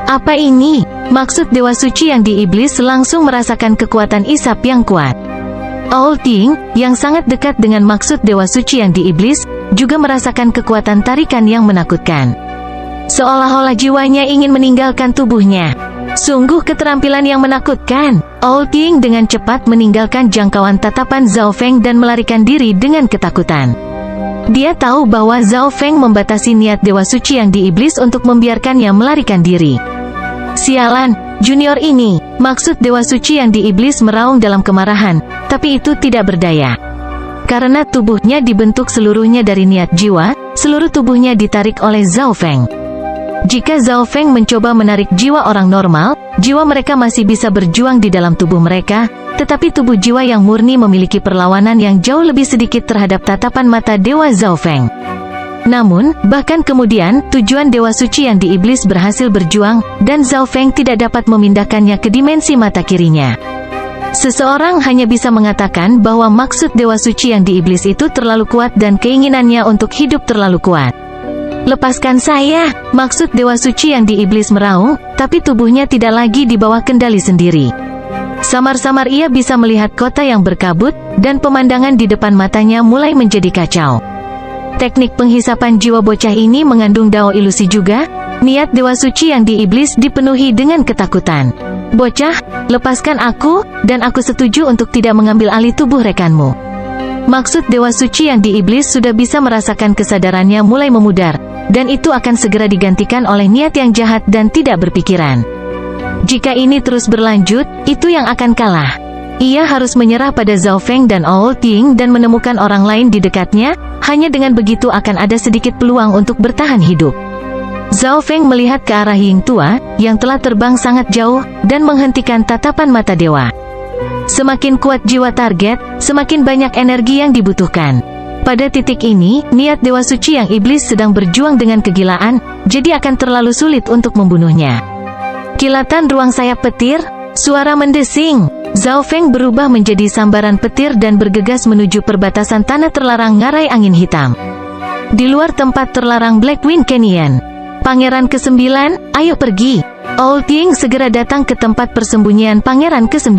Apa ini? Maksud Dewa Suci yang diiblis langsung merasakan kekuatan isap yang kuat. Owl Ting, yang sangat dekat dengan maksud Dewa Suci yang diiblis, juga merasakan kekuatan tarikan yang menakutkan. Seolah-olah jiwanya ingin meninggalkan tubuhnya. Sungguh keterampilan yang menakutkan. Owl Ting dengan cepat meninggalkan jangkauan tatapan Zhao Feng dan melarikan diri dengan ketakutan. Dia tahu bahwa Zhao Feng membatasi niat Dewa Suci yang diiblis untuk membiarkannya melarikan diri. Sialan, junior ini, maksud Dewa Suci yang diiblis meraung dalam kemarahan, tapi itu tidak berdaya. Karena tubuhnya dibentuk seluruhnya dari niat jiwa, seluruh tubuhnya ditarik oleh Zhao Feng. Jika Zhao Feng mencoba menarik jiwa orang normal, jiwa mereka masih bisa berjuang di dalam tubuh mereka, tetapi tubuh jiwa yang murni memiliki perlawanan yang jauh lebih sedikit terhadap tatapan mata Dewa Zhao Feng. Namun, bahkan kemudian, tujuan Dewa Suci yang diiblis berhasil berjuang, dan Zhao Feng tidak dapat memindahkannya ke dimensi mata kirinya. Seseorang hanya bisa mengatakan bahwa maksud Dewa Suci yang diiblis itu terlalu kuat dan keinginannya untuk hidup terlalu kuat. Lepaskan saya, maksud Dewa Suci yang diiblis meraung, tapi tubuhnya tidak lagi di bawah kendali sendiri. Samar-samar ia bisa melihat kota yang berkabut, dan pemandangan di depan matanya mulai menjadi kacau. Teknik penghisapan jiwa bocah ini mengandung dao ilusi juga. Niat Dewa Suci yang diiblis dipenuhi dengan ketakutan. Bocah, lepaskan aku, dan aku setuju untuk tidak mengambil alih tubuh rekanmu. Maksud Dewa Suci yang diiblis sudah bisa merasakan kesadarannya mulai memudar, dan itu akan segera digantikan oleh niat yang jahat dan tidak berpikiran. Jika ini terus berlanjut, itu yang akan kalah. Ia harus menyerah pada Zhao Feng dan Owl Ting dan menemukan orang lain di dekatnya, hanya dengan begitu akan ada sedikit peluang untuk bertahan hidup. Zhao Feng melihat ke arah Ying Tua, yang telah terbang sangat jauh, dan menghentikan tatapan mata dewa. Semakin kuat jiwa target, semakin banyak energi yang dibutuhkan. Pada titik ini, niat Dewa Suci yang iblis sedang berjuang dengan kegilaan, jadi akan terlalu sulit untuk membunuhnya. Kilatan ruang sayap petir, suara mendesing. Zhao Feng berubah menjadi sambaran petir dan bergegas menuju perbatasan tanah terlarang ngarai angin hitam. Di luar tempat terlarang Black Wind Canyon. Pangeran ke-9, ayo pergi. Owl Ting segera datang ke tempat persembunyian Pangeran ke-9.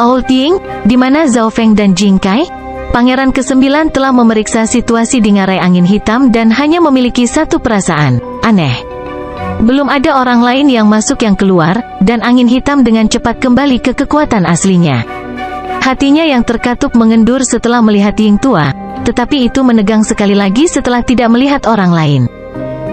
Owl Ting, di mana Zhao Feng dan Jing Kai? Pangeran ke-9 telah memeriksa situasi di ngarai angin hitam dan hanya memiliki satu perasaan, aneh. Belum ada orang lain yang masuk yang keluar, dan angin hitam dengan cepat kembali ke kekuatan aslinya. Hatinya yang terkatup mengendur setelah melihat Ying Tua, tetapi itu menegang sekali lagi setelah tidak melihat orang lain.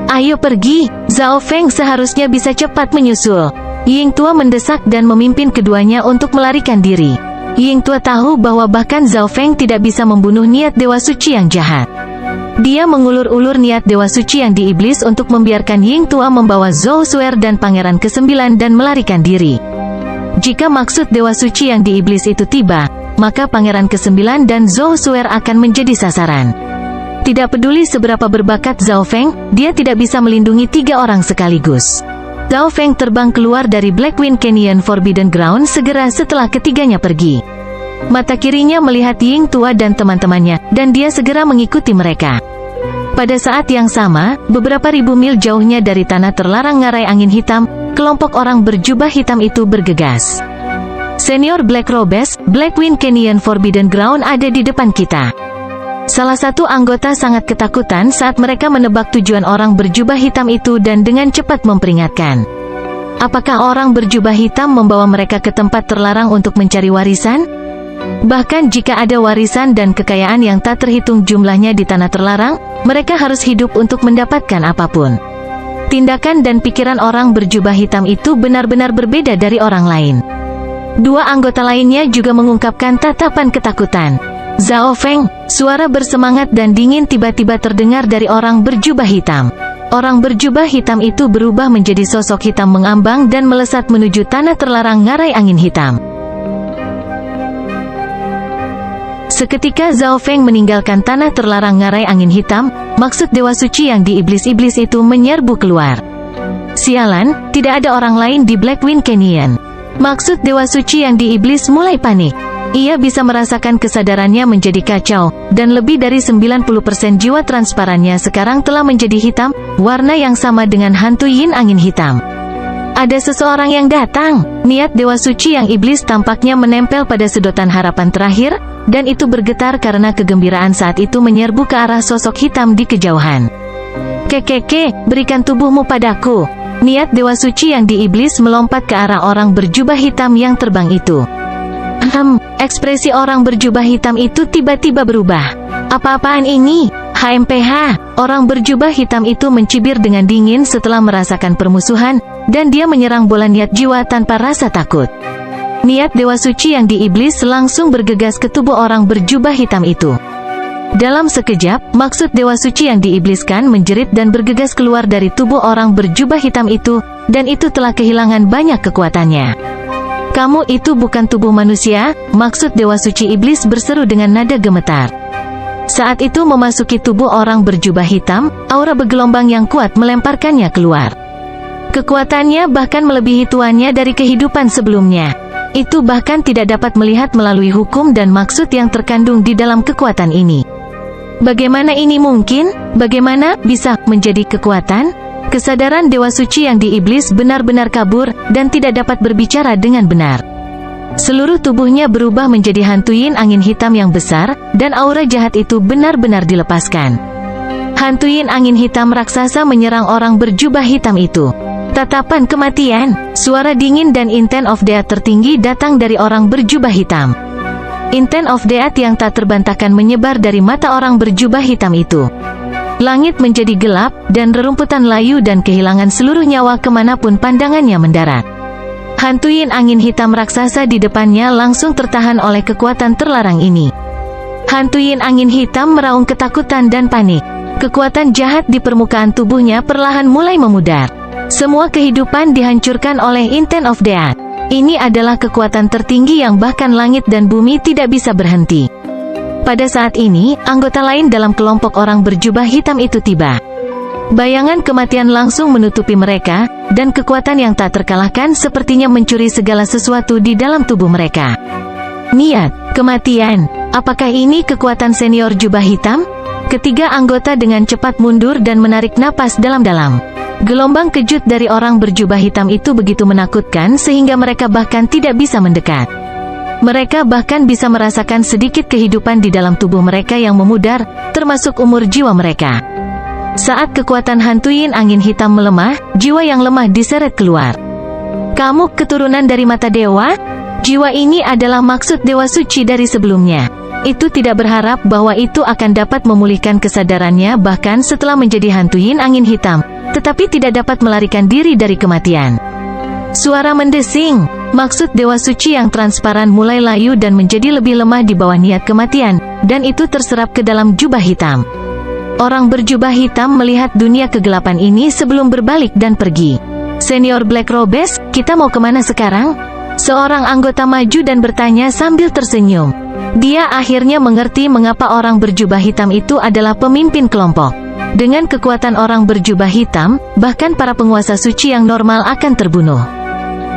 Ayo pergi, Zhao Feng seharusnya bisa cepat menyusul. Ying Tua mendesak dan memimpin keduanya untuk melarikan diri. Ying Tua tahu bahwa bahkan Zhao Feng tidak bisa membunuh niat Dewa Suci yang jahat. Dia mengulur-ulur niat Dewa Suci yang diiblis untuk membiarkan Ying Tua membawa Zhou Suer dan Pangeran ke-9 dan melarikan diri. Jika maksud Dewa Suci yang diiblis itu tiba, maka Pangeran ke-9 dan Zhou Suer akan menjadi sasaran. Tidak peduli seberapa berbakat Zhao Feng, dia tidak bisa melindungi 3 orang sekaligus. Zhao Feng terbang keluar dari Black Wind Canyon Forbidden Ground segera setelah ketiganya pergi. Mata kirinya melihat Ying Tua dan teman-temannya, dan dia segera mengikuti mereka. Pada saat yang sama, beberapa ribu mil jauhnya dari tanah terlarang ngarai angin hitam, kelompok orang berjubah hitam itu bergegas. Senior Black Robes, Black Wind Canyon Forbidden Ground ada di depan kita. Salah satu anggota sangat ketakutan saat mereka menebak tujuan orang berjubah hitam itu dan dengan cepat memperingatkan. Apakah orang berjubah hitam membawa mereka ke tempat terlarang untuk mencari warisan? Bahkan jika ada warisan dan kekayaan yang tak terhitung jumlahnya di tanah terlarang, mereka harus hidup untuk mendapatkan apapun. Tindakan dan pikiran orang berjubah hitam itu benar-benar berbeda dari orang lain. 2 anggota lainnya juga mengungkapkan tatapan ketakutan. Zhao Feng, suara bersemangat dan dingin tiba-tiba terdengar dari orang berjubah hitam. Orang berjubah hitam itu berubah menjadi sosok hitam mengambang dan melesat menuju tanah terlarang ngarai angin hitam. Seketika Zhao Feng meninggalkan tanah terlarang ngarai angin hitam, maksud Dewa Suci yang diiblis-iblis itu menyerbu keluar. Sialan, tidak ada orang lain di Blackwind Canyon. Maksud Dewa Suci yang diiblis mulai panik. Ia bisa merasakan kesadarannya menjadi kacau, dan lebih dari 90% jiwa transparannya sekarang telah menjadi hitam, warna yang sama dengan hantu yin angin hitam. Ada seseorang yang datang. Niat Dewa Suci yang iblis tampaknya menempel pada sedotan harapan terakhir, dan itu bergetar karena kegembiraan saat itu menyerbu ke arah sosok hitam di kejauhan. Kekeke, berikan tubuhmu padaku. Niat Dewa Suci yang diiblis melompat ke arah orang berjubah hitam yang terbang itu. Ekspresi orang berjubah hitam itu tiba-tiba berubah. Apa-apaan ini? HMPH, orang berjubah hitam itu mencibir dengan dingin setelah merasakan permusuhan, dan dia menyerang bola niat jiwa tanpa rasa takut. Niat Dewa Suci yang diiblis langsung bergegas ke tubuh orang berjubah hitam itu. Dalam sekejap, maksud Dewa Suci yang diibliskan menjerit dan bergegas keluar dari tubuh orang berjubah hitam itu, dan itu telah kehilangan banyak kekuatannya. Kamu itu bukan tubuh manusia, maksud Dewa Suci Iblis berseru dengan nada gemetar. Saat itu memasuki tubuh orang berjubah hitam, aura bergelombang yang kuat melemparkannya keluar. Kekuatannya bahkan melebihi tuannya dari kehidupan sebelumnya. Itu bahkan tidak dapat melihat melalui hukum dan maksud yang terkandung di dalam kekuatan ini. Bagaimana ini mungkin? Bagaimana bisa menjadi kekuatan? Kesadaran Dewa Suci yang diiblis benar-benar kabur, dan tidak dapat berbicara dengan benar. Seluruh tubuhnya berubah menjadi hantu yin angin hitam yang besar, dan aura jahat itu benar-benar dilepaskan. Hantu yin angin hitam raksasa menyerang orang berjubah hitam itu. Tatapan kematian, suara dingin dan Intent of Death tertinggi datang dari orang berjubah hitam. Intent of Death yang tak terbantahkan menyebar dari mata orang berjubah hitam itu. Langit menjadi gelap, dan rerumputan layu dan kehilangan seluruh nyawa kemanapun pandangannya mendarat. Hantu yin angin hitam raksasa di depannya langsung tertahan oleh kekuatan terlarang ini. Hantu yin angin hitam meraung ketakutan dan panik. Kekuatan jahat di permukaan tubuhnya perlahan mulai memudar. Semua kehidupan dihancurkan oleh Intent of Death. Ini adalah kekuatan tertinggi yang bahkan langit dan bumi tidak bisa berhenti. Pada saat ini, anggota lain dalam kelompok orang berjubah hitam itu tiba. Bayangan kematian langsung menutupi mereka, dan kekuatan yang tak terkalahkan sepertinya mencuri segala sesuatu di dalam tubuh mereka. Niat, kematian, apakah ini kekuatan senior jubah hitam? Ketiga anggota dengan cepat mundur dan menarik napas dalam-dalam. Gelombang kejut dari orang berjubah hitam itu begitu menakutkan sehingga mereka bahkan tidak bisa mendekat. Mereka bahkan bisa merasakan sedikit kehidupan di dalam tubuh mereka yang memudar, termasuk umur jiwa mereka. Saat kekuatan hantu yin angin hitam melemah, jiwa yang lemah diseret keluar. Kamu keturunan dari mata dewa? Jiwa ini adalah maksud Dewa Suci dari sebelumnya. Itu tidak berharap bahwa itu akan dapat memulihkan kesadarannya bahkan setelah menjadi hantu yin angin hitam, tetapi tidak dapat melarikan diri dari kematian. Suara mendesing. Maksud Dewa Suci yang transparan mulai layu dan menjadi lebih lemah di bawah niat kematian, dan itu terserap ke dalam jubah hitam. Orang berjubah hitam melihat dunia kegelapan ini sebelum berbalik dan pergi. Senior Black Robes, kita mau kemana sekarang? Seorang anggota maju dan bertanya sambil tersenyum. Dia akhirnya mengerti mengapa orang berjubah hitam itu adalah pemimpin kelompok. Dengan kekuatan orang berjubah hitam, bahkan para penguasa suci yang normal akan terbunuh.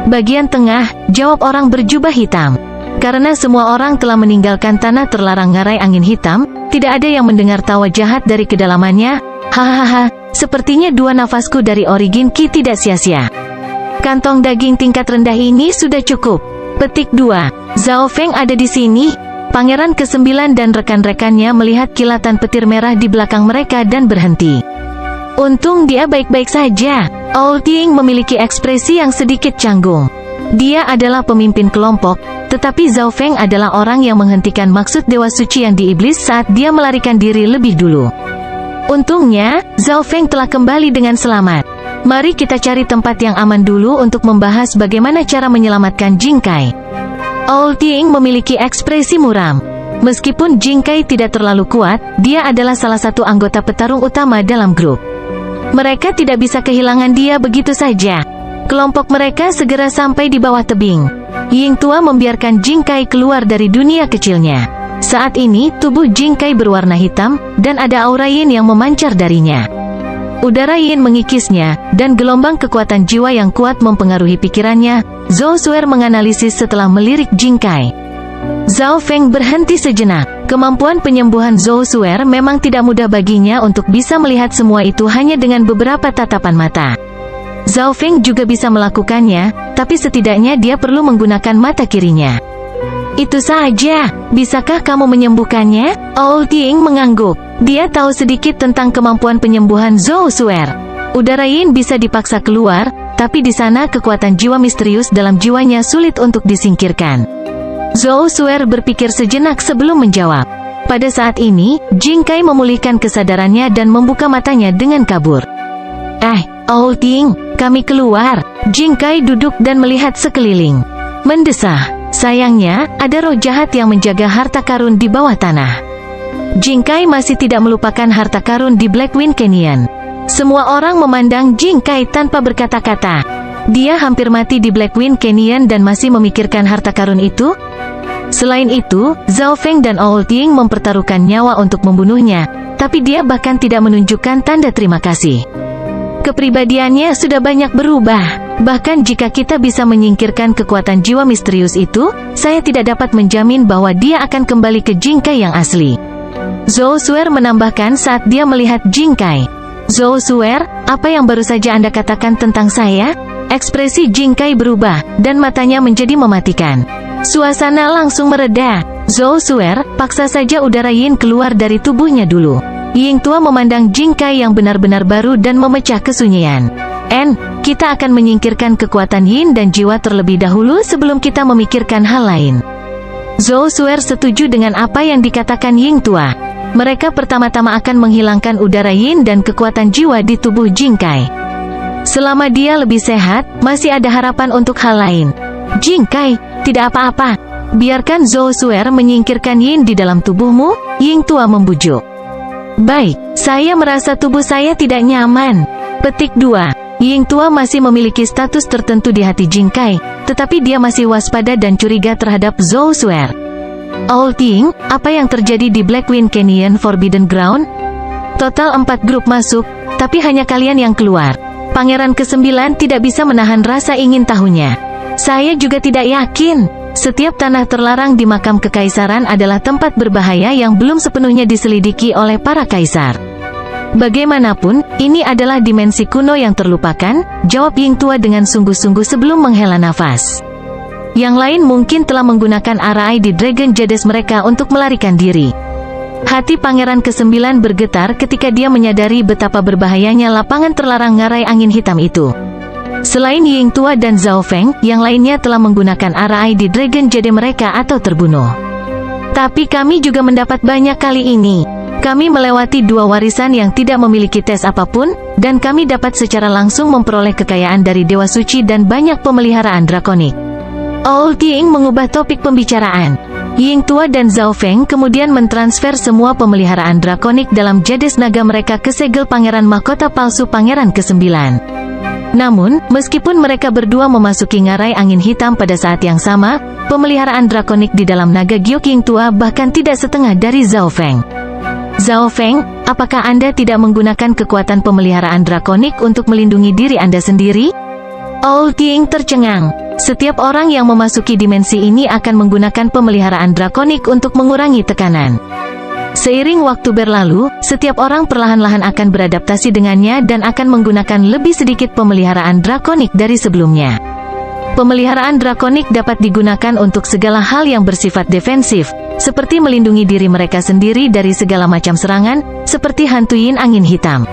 Bagian tengah, jawab orang berjubah hitam. Karena semua orang telah meninggalkan tanah terlarang ngarai angin hitam, tidak ada yang mendengar tawa jahat dari kedalamannya. Hahaha, sepertinya dua nafasku dari Origin Ki tidak sia-sia. Kantong daging tingkat rendah ini sudah cukup. Petik 2. Zhao Feng ada di sini. Pangeran ke-9 dan rekan-rekannya melihat kilatan petir merah di belakang mereka dan berhenti. Untung dia baik-baik saja. Old Ying memiliki ekspresi yang sedikit canggung. Dia adalah pemimpin kelompok, tetapi Zhao Feng adalah orang yang menghentikan maksud Dewa Suci yang diiblis saat dia melarikan diri lebih dulu. Untungnya, Zhao Feng telah kembali dengan selamat. Mari kita cari tempat yang aman dulu untuk membahas bagaimana cara menyelamatkan Jing Kai. Old Ying memiliki ekspresi muram. Meskipun Jingkai tidak terlalu kuat, dia adalah salah satu anggota petarung utama dalam grup. Mereka tidak bisa kehilangan dia begitu saja. Kelompok mereka segera sampai di bawah tebing. Ying Tua membiarkan Jingkai keluar dari dunia kecilnya. Saat ini, tubuh Jingkai berwarna hitam, dan ada aura yin yang memancar darinya. Udara yin mengikisnya, dan gelombang kekuatan jiwa yang kuat mempengaruhi pikirannya. Zhou Suer menganalisis setelah melirik Jingkai. Zhao Feng berhenti sejenak. Kemampuan penyembuhan Zhou Suer memang tidak mudah baginya untuk bisa melihat semua itu hanya dengan beberapa tatapan mata. Zhao Feng juga bisa melakukannya, tapi setidaknya dia perlu menggunakan mata kirinya. Itu saja, bisakah kamu menyembuhkannya? Old Ying mengangguk. Dia tahu sedikit tentang kemampuan penyembuhan Zhou Suer. Udara yin bisa dipaksa keluar, tapi di sana kekuatan jiwa misterius dalam jiwanya sulit untuk disingkirkan. Zhou Suer berpikir sejenak sebelum menjawab. Pada saat ini, Jingkai memulihkan kesadarannya dan membuka matanya dengan kabur. Old Ying, kami keluar. Jingkai duduk dan melihat sekeliling. Mendesah. Sayangnya, ada roh jahat yang menjaga harta karun di bawah tanah. Jingkai masih tidak melupakan harta karun di Blackwind Canyon. Semua orang memandang Jingkai tanpa berkata-kata. Dia hampir mati di Blackwind Canyon dan masih memikirkan harta karun itu. Selain itu, Zhao Feng dan Old Ying mempertaruhkan nyawa untuk membunuhnya, tapi dia bahkan tidak menunjukkan tanda terima kasih. Kepribadiannya sudah banyak berubah. Bahkan jika kita bisa menyingkirkan kekuatan jiwa misterius itu, saya tidak dapat menjamin bahwa dia akan kembali ke Jingkai yang asli. Zhou Suer menambahkan saat dia melihat Jingkai. Zhou Suer, apa yang baru saja Anda katakan tentang saya? Ekspresi Jingkai berubah, dan matanya menjadi mematikan. Suasana langsung mereda. Zhou Suer, paksa saja udara yin keluar dari tubuhnya dulu. Ying Tua memandang Jingkai yang benar-benar baru dan memecah kesunyian. Kita akan menyingkirkan kekuatan yin dan jiwa terlebih dahulu sebelum kita memikirkan hal lain. Zhou Suer setuju dengan apa yang dikatakan Ying Tua. Mereka pertama-tama akan menghilangkan udara yin dan kekuatan jiwa di tubuh Jingkai. Selama dia lebih sehat, masih ada harapan untuk hal lain. Jingkai, tidak apa-apa. Biarkan Zhou Suer menyingkirkan yin di dalam tubuhmu, Ying Tua membujuk. Baik, saya merasa tubuh saya tidak nyaman. Petik 2. Ying Tua masih memiliki status tertentu di hati Jingkai, tetapi dia masih waspada dan curiga terhadap Zhou Suer. Old Ying, apa yang terjadi di Blackwind Canyon Forbidden Ground? Total 4 grup masuk, tapi hanya kalian yang keluar. Pangeran ke-9 tidak bisa menahan rasa ingin tahunya. Saya juga tidak yakin. Setiap tanah terlarang di makam kekaisaran adalah tempat berbahaya yang belum sepenuhnya diselidiki oleh para kaisar. Bagaimanapun, ini adalah dimensi kuno yang terlupakan, jawab Ying Tua dengan sungguh-sungguh sebelum menghela nafas. Yang lain mungkin telah menggunakan arai di Dragon Jades mereka untuk melarikan diri. Hati Pangeran ke-9 bergetar ketika dia menyadari betapa berbahayanya lapangan terlarang ngarai angin hitam itu. Selain Ying Tua dan Zhao Feng, yang lainnya telah menggunakan arai di Dragon Jade mereka atau terbunuh. Tapi kami juga mendapat banyak kali ini. Kami melewati 2 warisan yang tidak memiliki tes apapun, dan kami dapat secara langsung memperoleh kekayaan dari Dewa Suci dan banyak pemeliharaan drakonik. Old Ying mengubah topik pembicaraan. Ying Tua dan Zhao Feng kemudian mentransfer semua pemeliharaan drakonik dalam Jades naga mereka ke segel Pangeran Mahkota Palsu Pangeran ke-9. Namun, meskipun mereka berdua memasuki ngarai angin hitam pada saat yang sama, pemeliharaan drakonik di dalam naga giok Ying Tua bahkan tidak setengah dari Zhao Feng. Zhao Feng, apakah Anda tidak menggunakan kekuatan pemeliharaan drakonik untuk melindungi diri Anda sendiri? Old Ying tercengang. Setiap orang yang memasuki dimensi ini akan menggunakan pemeliharaan drakonik untuk mengurangi tekanan. Seiring waktu berlalu, setiap orang perlahan-lahan akan beradaptasi dengannya dan akan menggunakan lebih sedikit pemeliharaan drakonik dari sebelumnya. Pemeliharaan drakonik dapat digunakan untuk segala hal yang bersifat defensif, seperti melindungi diri mereka sendiri dari segala macam serangan, seperti hantu yin angin hitam.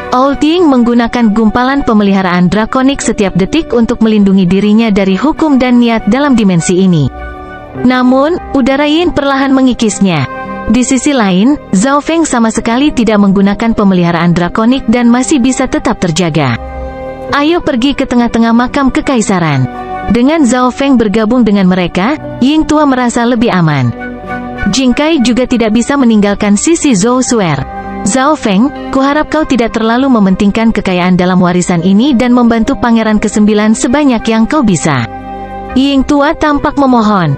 Old Ying menggunakan gumpalan pemeliharaan drakonik setiap detik untuk melindungi dirinya dari hukum dan niat dalam dimensi ini. Namun, udara yin perlahan mengikisnya. Di sisi lain, Zhao Feng sama sekali tidak menggunakan pemeliharaan drakonik dan masih bisa tetap terjaga. Ayo pergi ke tengah-tengah makam kekaisaran. Dengan Zhao Feng bergabung dengan mereka, Ying Tua merasa lebih aman. Jingkai juga tidak bisa meninggalkan sisi Zhou Suer. Zhao Feng, kuharap kau tidak terlalu mementingkan kekayaan dalam warisan ini dan membantu pangeran ke-9 sebanyak yang kau bisa. Ying tua tampak memohon.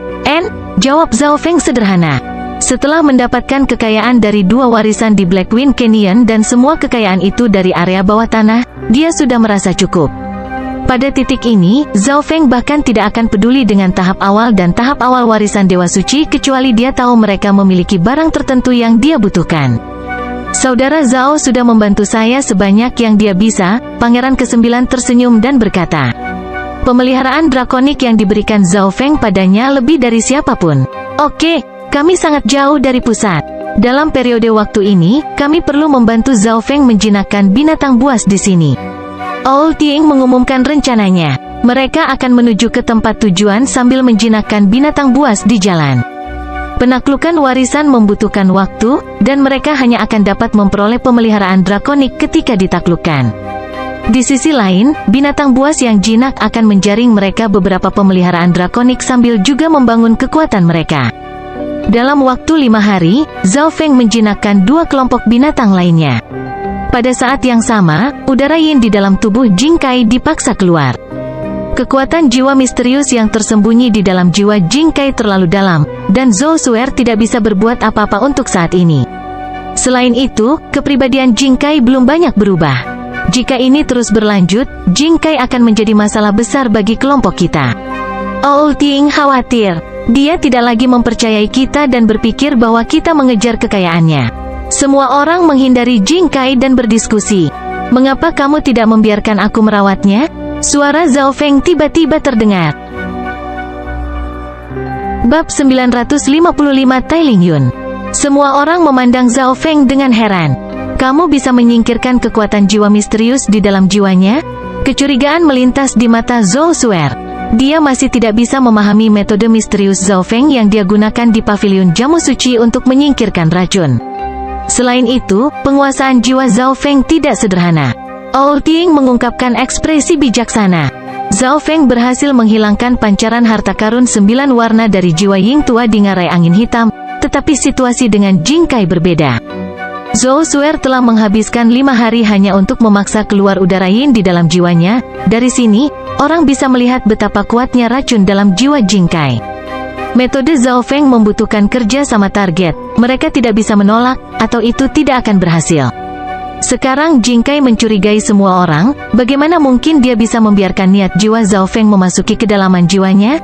Jawab Zhao Feng sederhana. Setelah mendapatkan kekayaan dari 2 warisan di Blackwind Canyon dan semua kekayaan itu dari area bawah tanah, dia sudah merasa cukup. Pada titik ini, Zhao Feng bahkan tidak akan peduli dengan tahap awal dan tahap awal warisan Dewa Suci kecuali dia tahu mereka memiliki barang tertentu yang dia butuhkan. Saudara Zhao sudah membantu saya sebanyak yang dia bisa, Pangeran ke-9 tersenyum dan berkata. Pemeliharaan drakonik yang diberikan Zhao Feng padanya lebih dari siapapun. Oke, kami sangat jauh dari pusat. Dalam periode waktu ini, kami perlu membantu Zhao Feng menjinakkan binatang buas di sini. Old Ying mengumumkan rencananya. Mereka akan menuju ke tempat tujuan sambil menjinakkan binatang buas di jalan. Penaklukan warisan membutuhkan waktu, dan mereka hanya akan dapat memperoleh pemeliharaan drakonik ketika ditaklukkan. Di sisi lain, binatang buas yang jinak akan menjaring mereka beberapa pemeliharaan drakonik sambil juga membangun kekuatan mereka. Dalam waktu 5 hari, Zhao Feng menjinakkan 2 kelompok binatang lainnya. Pada saat yang sama, udara yin di dalam tubuh Jingkai dipaksa keluar. Kekuatan jiwa misterius yang tersembunyi di dalam jiwa Jingkai terlalu dalam, dan Zhou Suer tidak bisa berbuat apa-apa untuk saat ini. Selain itu, kepribadian Jingkai belum banyak berubah. Jika ini terus berlanjut, Jingkai akan menjadi masalah besar bagi kelompok kita. Old Ying khawatir. Dia tidak lagi mempercayai kita dan berpikir bahwa kita mengejar kekayaannya. Semua orang menghindari Jingkai dan berdiskusi. Mengapa kamu tidak membiarkan aku merawatnya? Suara Zhao Feng tiba-tiba terdengar. Bab 955 Tailing Yun. Semua orang memandang Zhao Feng dengan heran. Kamu bisa menyingkirkan kekuatan jiwa misterius di dalam jiwanya? Kecurigaan melintas di mata Zhou Suer. Dia masih tidak bisa memahami metode misterius Zhao Feng yang dia gunakan di pavilion jamu suci untuk menyingkirkan racun. Selain itu, penguasaan jiwa Zhao Feng tidak sederhana. Old Ying mengungkapkan ekspresi bijaksana. Zhao Feng berhasil menghilangkan pancaran harta karun 9 warna dari jiwa Ying tua di ngarai angin hitam, tetapi situasi dengan Jingkai berbeda. Zhou Suer telah menghabiskan 5 hari hanya untuk memaksa keluar udara yin di dalam jiwanya. Dari sini, orang bisa melihat betapa kuatnya racun dalam jiwa Jingkai. Metode Zhao Feng membutuhkan kerja sama target. Mereka tidak bisa menolak, atau itu tidak akan berhasil. Sekarang Jingkai mencurigai semua orang, bagaimana mungkin dia bisa membiarkan niat jiwa Zhao Feng memasuki kedalaman jiwanya?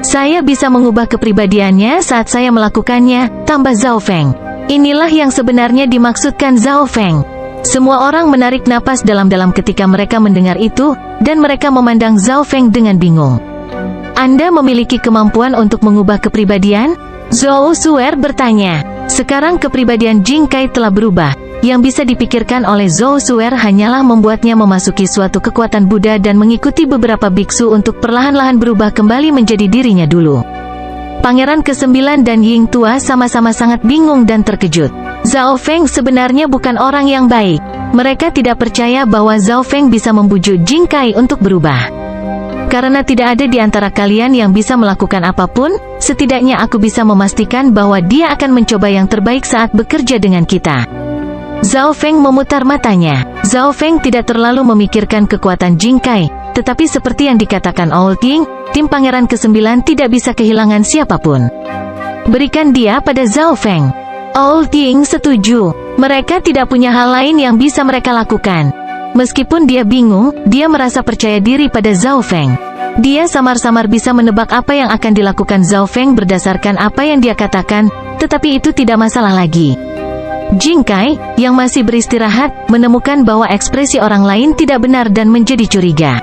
Saya bisa mengubah kepribadiannya saat saya melakukannya, tambah Zhao Feng. Inilah yang sebenarnya dimaksudkan Zhao Feng. Semua orang menarik napas dalam-dalam ketika mereka mendengar itu, dan mereka memandang Zhao Feng dengan bingung. Anda memiliki kemampuan untuk mengubah kepribadian? Zhou Suer bertanya. Sekarang kepribadian Jingkai telah berubah. Yang bisa dipikirkan oleh Zhou Suer hanyalah membuatnya memasuki suatu kekuatan Buddha dan mengikuti beberapa biksu untuk perlahan-lahan berubah kembali menjadi dirinya dulu. Pangeran ke-9 dan Ying tua sama-sama sangat bingung dan terkejut. Zhao Feng sebenarnya bukan orang yang baik. Mereka tidak percaya bahwa Zhao Feng bisa membujuk Jingkai untuk berubah. Karena tidak ada di antara kalian yang bisa melakukan apapun, setidaknya aku bisa memastikan bahwa dia akan mencoba yang terbaik saat bekerja dengan kita. Zhao Feng memutar matanya. Zhao Feng tidak terlalu memikirkan kekuatan Jingkai, tetapi seperti yang dikatakan Old Ying, tim Pangeran ke-9 tidak bisa kehilangan siapapun. Berikan dia pada Zhao Feng. Old Ying setuju. Mereka tidak punya hal lain yang bisa mereka lakukan. Meskipun dia bingung, dia merasa percaya diri pada Zhao Feng. Dia samar-samar bisa menebak apa yang akan dilakukan Zhao Feng berdasarkan apa yang dia katakan, tetapi itu tidak masalah lagi. Jingkai, yang masih beristirahat, menemukan bahwa ekspresi orang lain tidak benar dan menjadi curiga.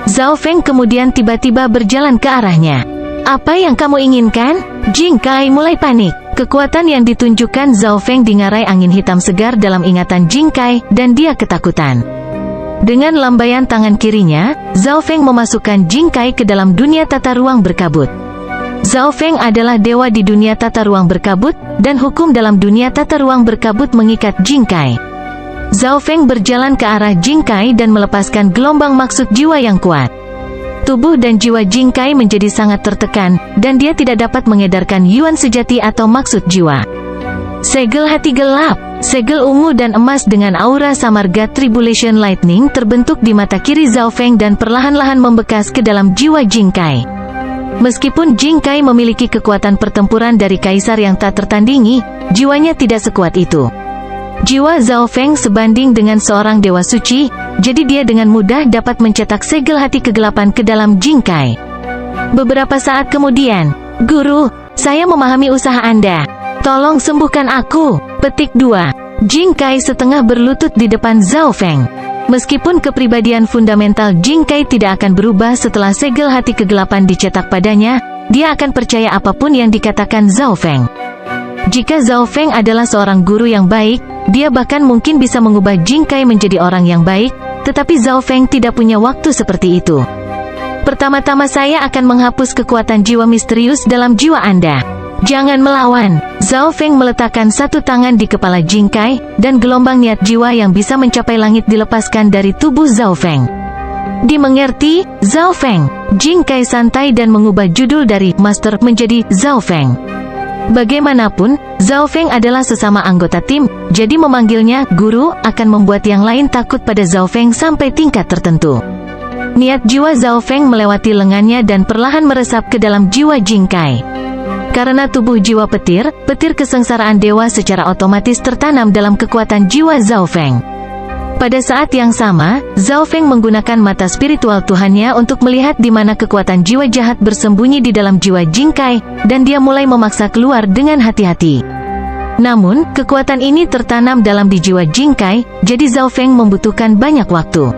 Zhao Feng kemudian tiba-tiba berjalan ke arahnya. Apa yang kamu inginkan? Jingkai mulai panik. Kekuatan yang ditunjukkan Zhao Feng di ngarai angin hitam segar dalam ingatan Jingkai, dan dia ketakutan. Dengan lambaian tangan kirinya, Zhao Feng memasukkan Jingkai ke dalam dunia tata ruang berkabut. Zhao Feng adalah dewa di dunia tata ruang berkabut, dan hukum dalam dunia tata ruang berkabut mengikat Jingkai. Zhao Feng berjalan ke arah Jingkai dan melepaskan gelombang maksud jiwa yang kuat. Tubuh dan jiwa Jing Kai menjadi sangat tertekan, dan dia tidak dapat mengedarkan yuan sejati atau maksud jiwa. Segel hati gelap, segel ungu dan emas dengan aura samar God Tribulation Lightning terbentuk di mata kiri Zhao Feng dan perlahan-lahan membekas ke dalam jiwa Jing Kai. Meskipun Jing Kai memiliki kekuatan pertempuran dari kaisar yang tak tertandingi, jiwanya tidak sekuat itu. Jiwa Zhao Feng sebanding dengan seorang dewa suci, jadi dia dengan mudah dapat mencetak segel hati kegelapan ke dalam Jing Kai. Beberapa saat kemudian, "Guru, saya memahami usaha Anda. Tolong sembuhkan aku." Petik 2. Jing Kai setengah berlutut di depan Zhao Feng. Meskipun kepribadian fundamental Jing Kai tidak akan berubah setelah segel hati kegelapan dicetak padanya, dia akan percaya apapun yang dikatakan Zhao Feng. Jika Zhao Feng adalah seorang guru yang baik, dia bahkan mungkin bisa mengubah Jing Kai menjadi orang yang baik, tetapi Zhao Feng tidak punya waktu seperti itu. Pertama-tama saya akan menghapus kekuatan jiwa misterius dalam jiwa Anda. Jangan melawan. Zhao Feng meletakkan satu tangan di kepala Jing Kai, dan gelombang niat jiwa yang bisa mencapai langit dilepaskan dari tubuh Zhao Feng. Dimengerti, Zhao Feng. Jing Kai santai dan mengubah judul dari Master menjadi Zhao Feng. Bagaimanapun, Zhao Feng adalah sesama anggota tim, jadi memanggilnya guru akan membuat yang lain takut pada Zhao Feng sampai tingkat tertentu. Niat jiwa Zhao Feng melewati lengannya dan perlahan meresap ke dalam jiwa Jing Kai. Karena tubuh jiwa petir kesengsaraan dewa secara otomatis tertanam dalam kekuatan jiwa Zhao Feng. Pada saat yang sama, Zhao Feng menggunakan mata spiritual Tuhannya untuk melihat di mana kekuatan jiwa jahat bersembunyi di dalam jiwa Jing Kai, dan dia mulai memaksa keluar dengan hati-hati. Namun, kekuatan ini tertanam dalam di jiwa Jing Kai, jadi Zhao Feng membutuhkan banyak waktu.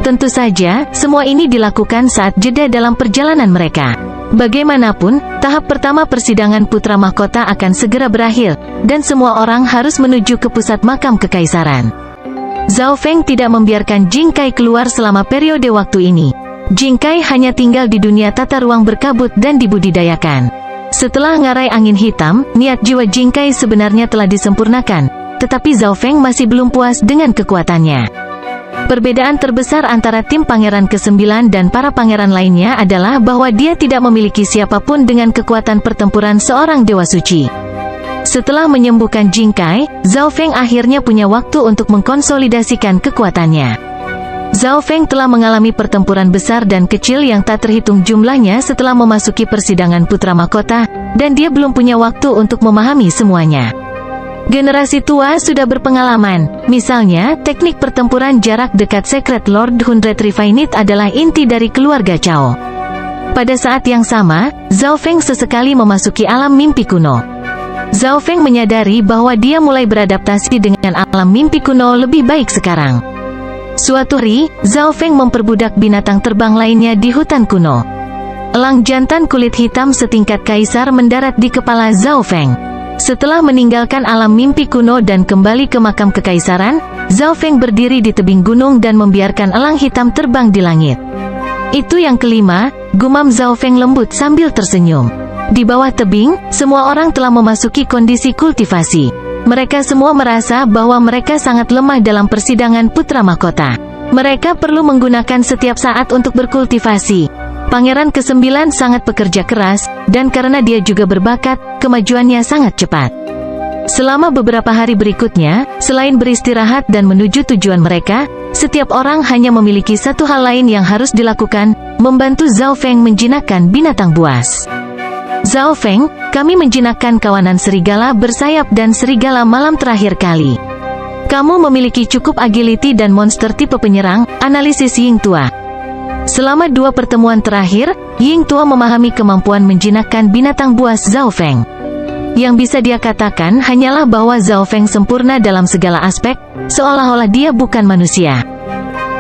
Tentu saja, semua ini dilakukan saat jeda dalam perjalanan mereka. Bagaimanapun, tahap pertama persidangan Putra Mahkota akan segera berakhir, dan semua orang harus menuju ke pusat makam kekaisaran. Zhao Feng tidak membiarkan Jing Kai keluar selama periode waktu ini. Jing Kai hanya tinggal di dunia tata ruang berkabut dan dibudidayakan. Setelah ngarai angin hitam, niat jiwa Jing Kai sebenarnya telah disempurnakan, tetapi Zhao Feng masih belum puas dengan kekuatannya. Perbedaan terbesar antara tim Pangeran ke-9 dan para pangeran lainnya adalah bahwa dia tidak memiliki siapapun dengan kekuatan pertempuran seorang dewa suci. Setelah menyembuhkan Jing Kai, Zhao Feng akhirnya punya waktu untuk mengkonsolidasikan kekuatannya. Zhao Feng telah mengalami pertempuran besar dan kecil yang tak terhitung jumlahnya setelah memasuki persidangan Putra Mahkota, dan dia belum punya waktu untuk memahami semuanya. Generasi tua sudah berpengalaman, misalnya teknik pertempuran jarak dekat Secret Lord 100 Refined adalah inti dari keluarga Cao. Pada saat yang sama, Zhao Feng sesekali memasuki alam mimpi kuno. Zhao Feng menyadari bahwa dia mulai beradaptasi dengan alam mimpi kuno lebih baik sekarang. Suatu hari, Zhao Feng memperbudak binatang terbang lainnya di hutan kuno. Elang jantan kulit hitam setingkat kaisar mendarat di kepala Zhao Feng. Setelah meninggalkan alam mimpi kuno dan kembali ke makam kekaisaran, Zhao Feng berdiri di tebing gunung dan membiarkan elang hitam terbang di langit. Itu yang kelima, gumam Zhao Feng lembut sambil tersenyum. Di bawah tebing, semua orang telah memasuki kondisi kultivasi. Mereka semua merasa bahwa mereka sangat lemah dalam persidangan Putra Mahkota. Mereka perlu menggunakan setiap saat untuk berkultivasi. Pangeran ke-9 sangat pekerja keras, dan karena dia juga berbakat, kemajuannya sangat cepat. Selama beberapa hari berikutnya, selain beristirahat dan menuju tujuan mereka, setiap orang hanya memiliki satu hal lain yang harus dilakukan, membantu Zhao Feng menjinakkan binatang buas. Zhao Feng, kami menjinakkan kawanan serigala bersayap dan serigala malam terakhir kali. Kamu memiliki cukup agility dan monster tipe penyerang, analisis Ying Tua. Selama 2 pertemuan terakhir, Ying Tua memahami kemampuan menjinakkan binatang buas Zhao Feng. Yang bisa dia katakan hanyalah bahwa Zhao Feng sempurna dalam segala aspek, seolah-olah dia bukan manusia.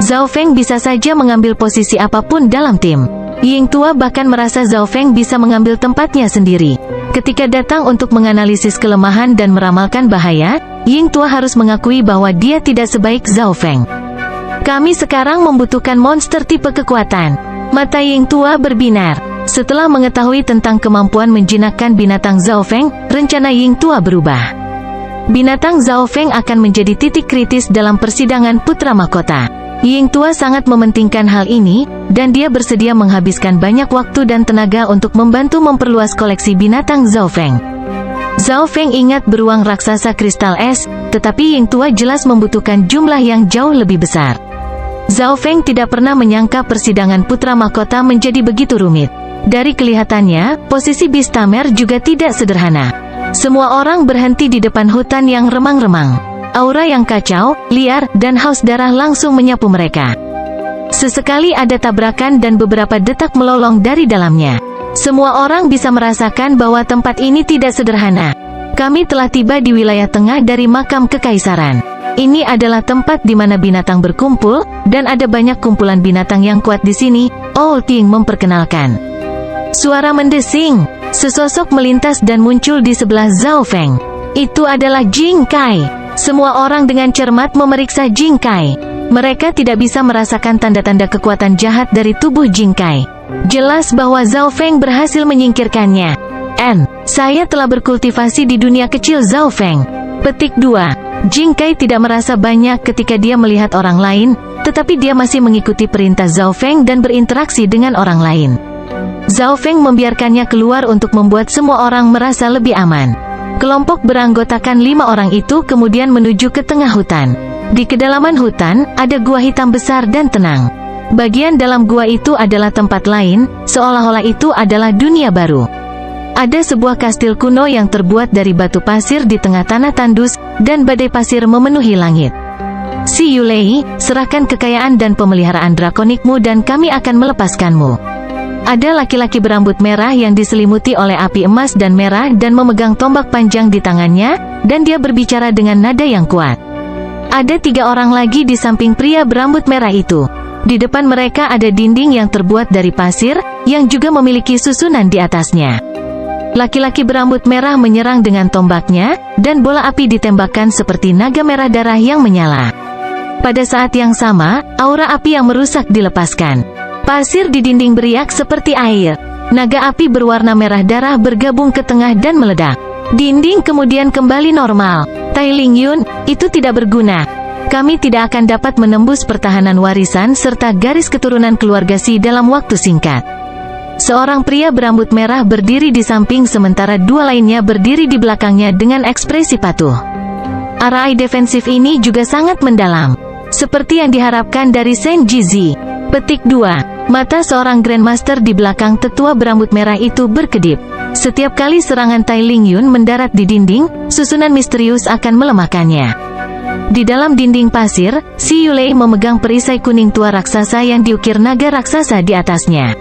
Zhao Feng bisa saja mengambil posisi apapun dalam tim. Ying Tua bahkan merasa Zhao Feng bisa mengambil tempatnya sendiri. Ketika datang untuk menganalisis kelemahan dan meramalkan bahaya, Ying Tua harus mengakui bahwa dia tidak sebaik Zhao Feng. Kami sekarang membutuhkan monster tipe kekuatan. Mata Ying Tua berbinar. Setelah mengetahui tentang kemampuan menjinakkan binatang Zhao Feng, rencana Ying Tua berubah. Binatang Zhao Feng akan menjadi titik kritis dalam persidangan Putra Mahkota. Ying Tua sangat mementingkan hal ini, dan dia bersedia menghabiskan banyak waktu dan tenaga untuk membantu memperluas koleksi binatang Zhao Feng. Zhao Feng ingat beruang raksasa kristal es, tetapi Ying Tua jelas membutuhkan jumlah yang jauh lebih besar. Zhao Feng tidak pernah menyangka persidangan putra mahkota menjadi begitu rumit. Dari kelihatannya, posisi Bistamer juga tidak sederhana. Semua orang berhenti di depan hutan yang remang-remang. Aura yang kacau, liar, dan haus darah langsung menyapu mereka. Sesekali ada tabrakan dan beberapa detak melolong dari dalamnya. Semua orang bisa merasakan bahwa tempat ini tidak sederhana. Kami telah tiba di wilayah tengah dari makam kekaisaran. Ini adalah tempat di mana binatang berkumpul, dan ada banyak kumpulan binatang yang kuat di sini, Old King memperkenalkan. Suara mendesing. Sesosok melintas dan muncul di sebelah Zhao Feng. Itu adalah Jing Kai. Semua orang dengan cermat memeriksa Jing Kai. Mereka tidak bisa merasakan tanda-tanda kekuatan jahat dari tubuh Jing Kai. Jelas bahwa Zhao Feng berhasil menyingkirkannya. Saya telah berkultivasi di dunia kecil Zhao Feng. Petik 2. Jing Kai tidak merasa banyak ketika dia melihat orang lain, tetapi dia masih mengikuti perintah Zhao Feng dan berinteraksi dengan orang lain. Zhao Feng membiarkannya keluar untuk membuat semua orang merasa lebih aman. Kelompok beranggotakan 5 orang itu kemudian menuju ke tengah hutan. Di kedalaman hutan, ada gua hitam besar dan tenang. Bagian dalam gua itu adalah tempat lain, seolah-olah itu adalah dunia baru. Ada sebuah kastil kuno yang terbuat dari batu pasir di tengah tanah tandus, dan badai pasir memenuhi langit. Si Yulei, serahkan kekayaan dan pemeliharaan drakonikmu dan kami akan melepaskanmu. Ada laki-laki berambut merah yang diselimuti oleh api emas dan merah dan memegang tombak panjang di tangannya, dan dia berbicara dengan nada yang kuat. Ada 3 orang lagi di samping pria berambut merah itu. Di depan mereka ada dinding yang terbuat dari pasir, yang juga memiliki susunan di atasnya. Laki-laki berambut merah menyerang dengan tombaknya, dan bola api ditembakkan seperti naga merah darah yang menyala. Pada saat yang sama, aura api yang merusak dilepaskan. Pasir di dinding beriak seperti air. Naga api berwarna merah darah bergabung ke tengah dan meledak. Dinding kemudian kembali normal. Tai Ling Yun, itu tidak berguna. Kami tidak akan dapat menembus pertahanan warisan serta garis keturunan keluarga Si dalam waktu singkat. Seorang pria berambut merah berdiri di samping sementara 2 lainnya berdiri di belakangnya dengan ekspresi patuh. Arai defensif ini juga sangat mendalam. Seperti yang diharapkan dari Shen Jizi. Petik 2. Mata seorang Grandmaster di belakang tetua berambut merah itu berkedip. Setiap kali serangan Tai Ling Yun mendarat di dinding, susunan misterius akan melemahkannya. Di dalam dinding pasir, Si Yulei memegang perisai kuning tua raksasa yang diukir naga raksasa di atasnya.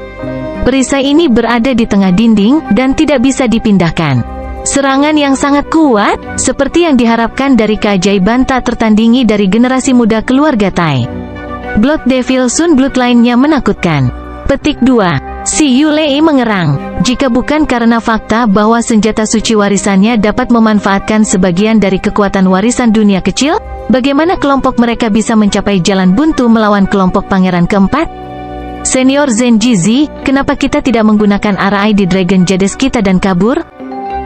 Perisai ini berada di tengah dinding, dan tidak bisa dipindahkan. Serangan yang sangat kuat, seperti yang diharapkan dari keajaiban tak tertandingi dari generasi muda keluarga Tai. Blood Devil Sun Bloodline-nya menakutkan. Petik 2. Si Yulei mengerang. Jika bukan karena fakta bahwa senjata suci warisannya dapat memanfaatkan sebagian dari kekuatan warisan dunia kecil, bagaimana kelompok mereka bisa mencapai jalan buntu melawan kelompok pangeran keempat? Senior Zen Jizi, kenapa kita tidak menggunakan Arai di Dragon Jades kita dan kabur?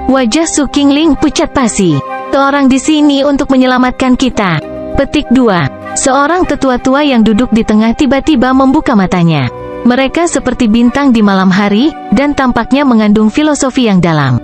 Wajah Su Qingling pucat pasi. Seorang di sini untuk menyelamatkan kita. Petik 2. Seorang tetua tua yang duduk di tengah tiba-tiba membuka matanya. Mereka seperti bintang di malam hari, dan tampaknya mengandung filosofi yang dalam.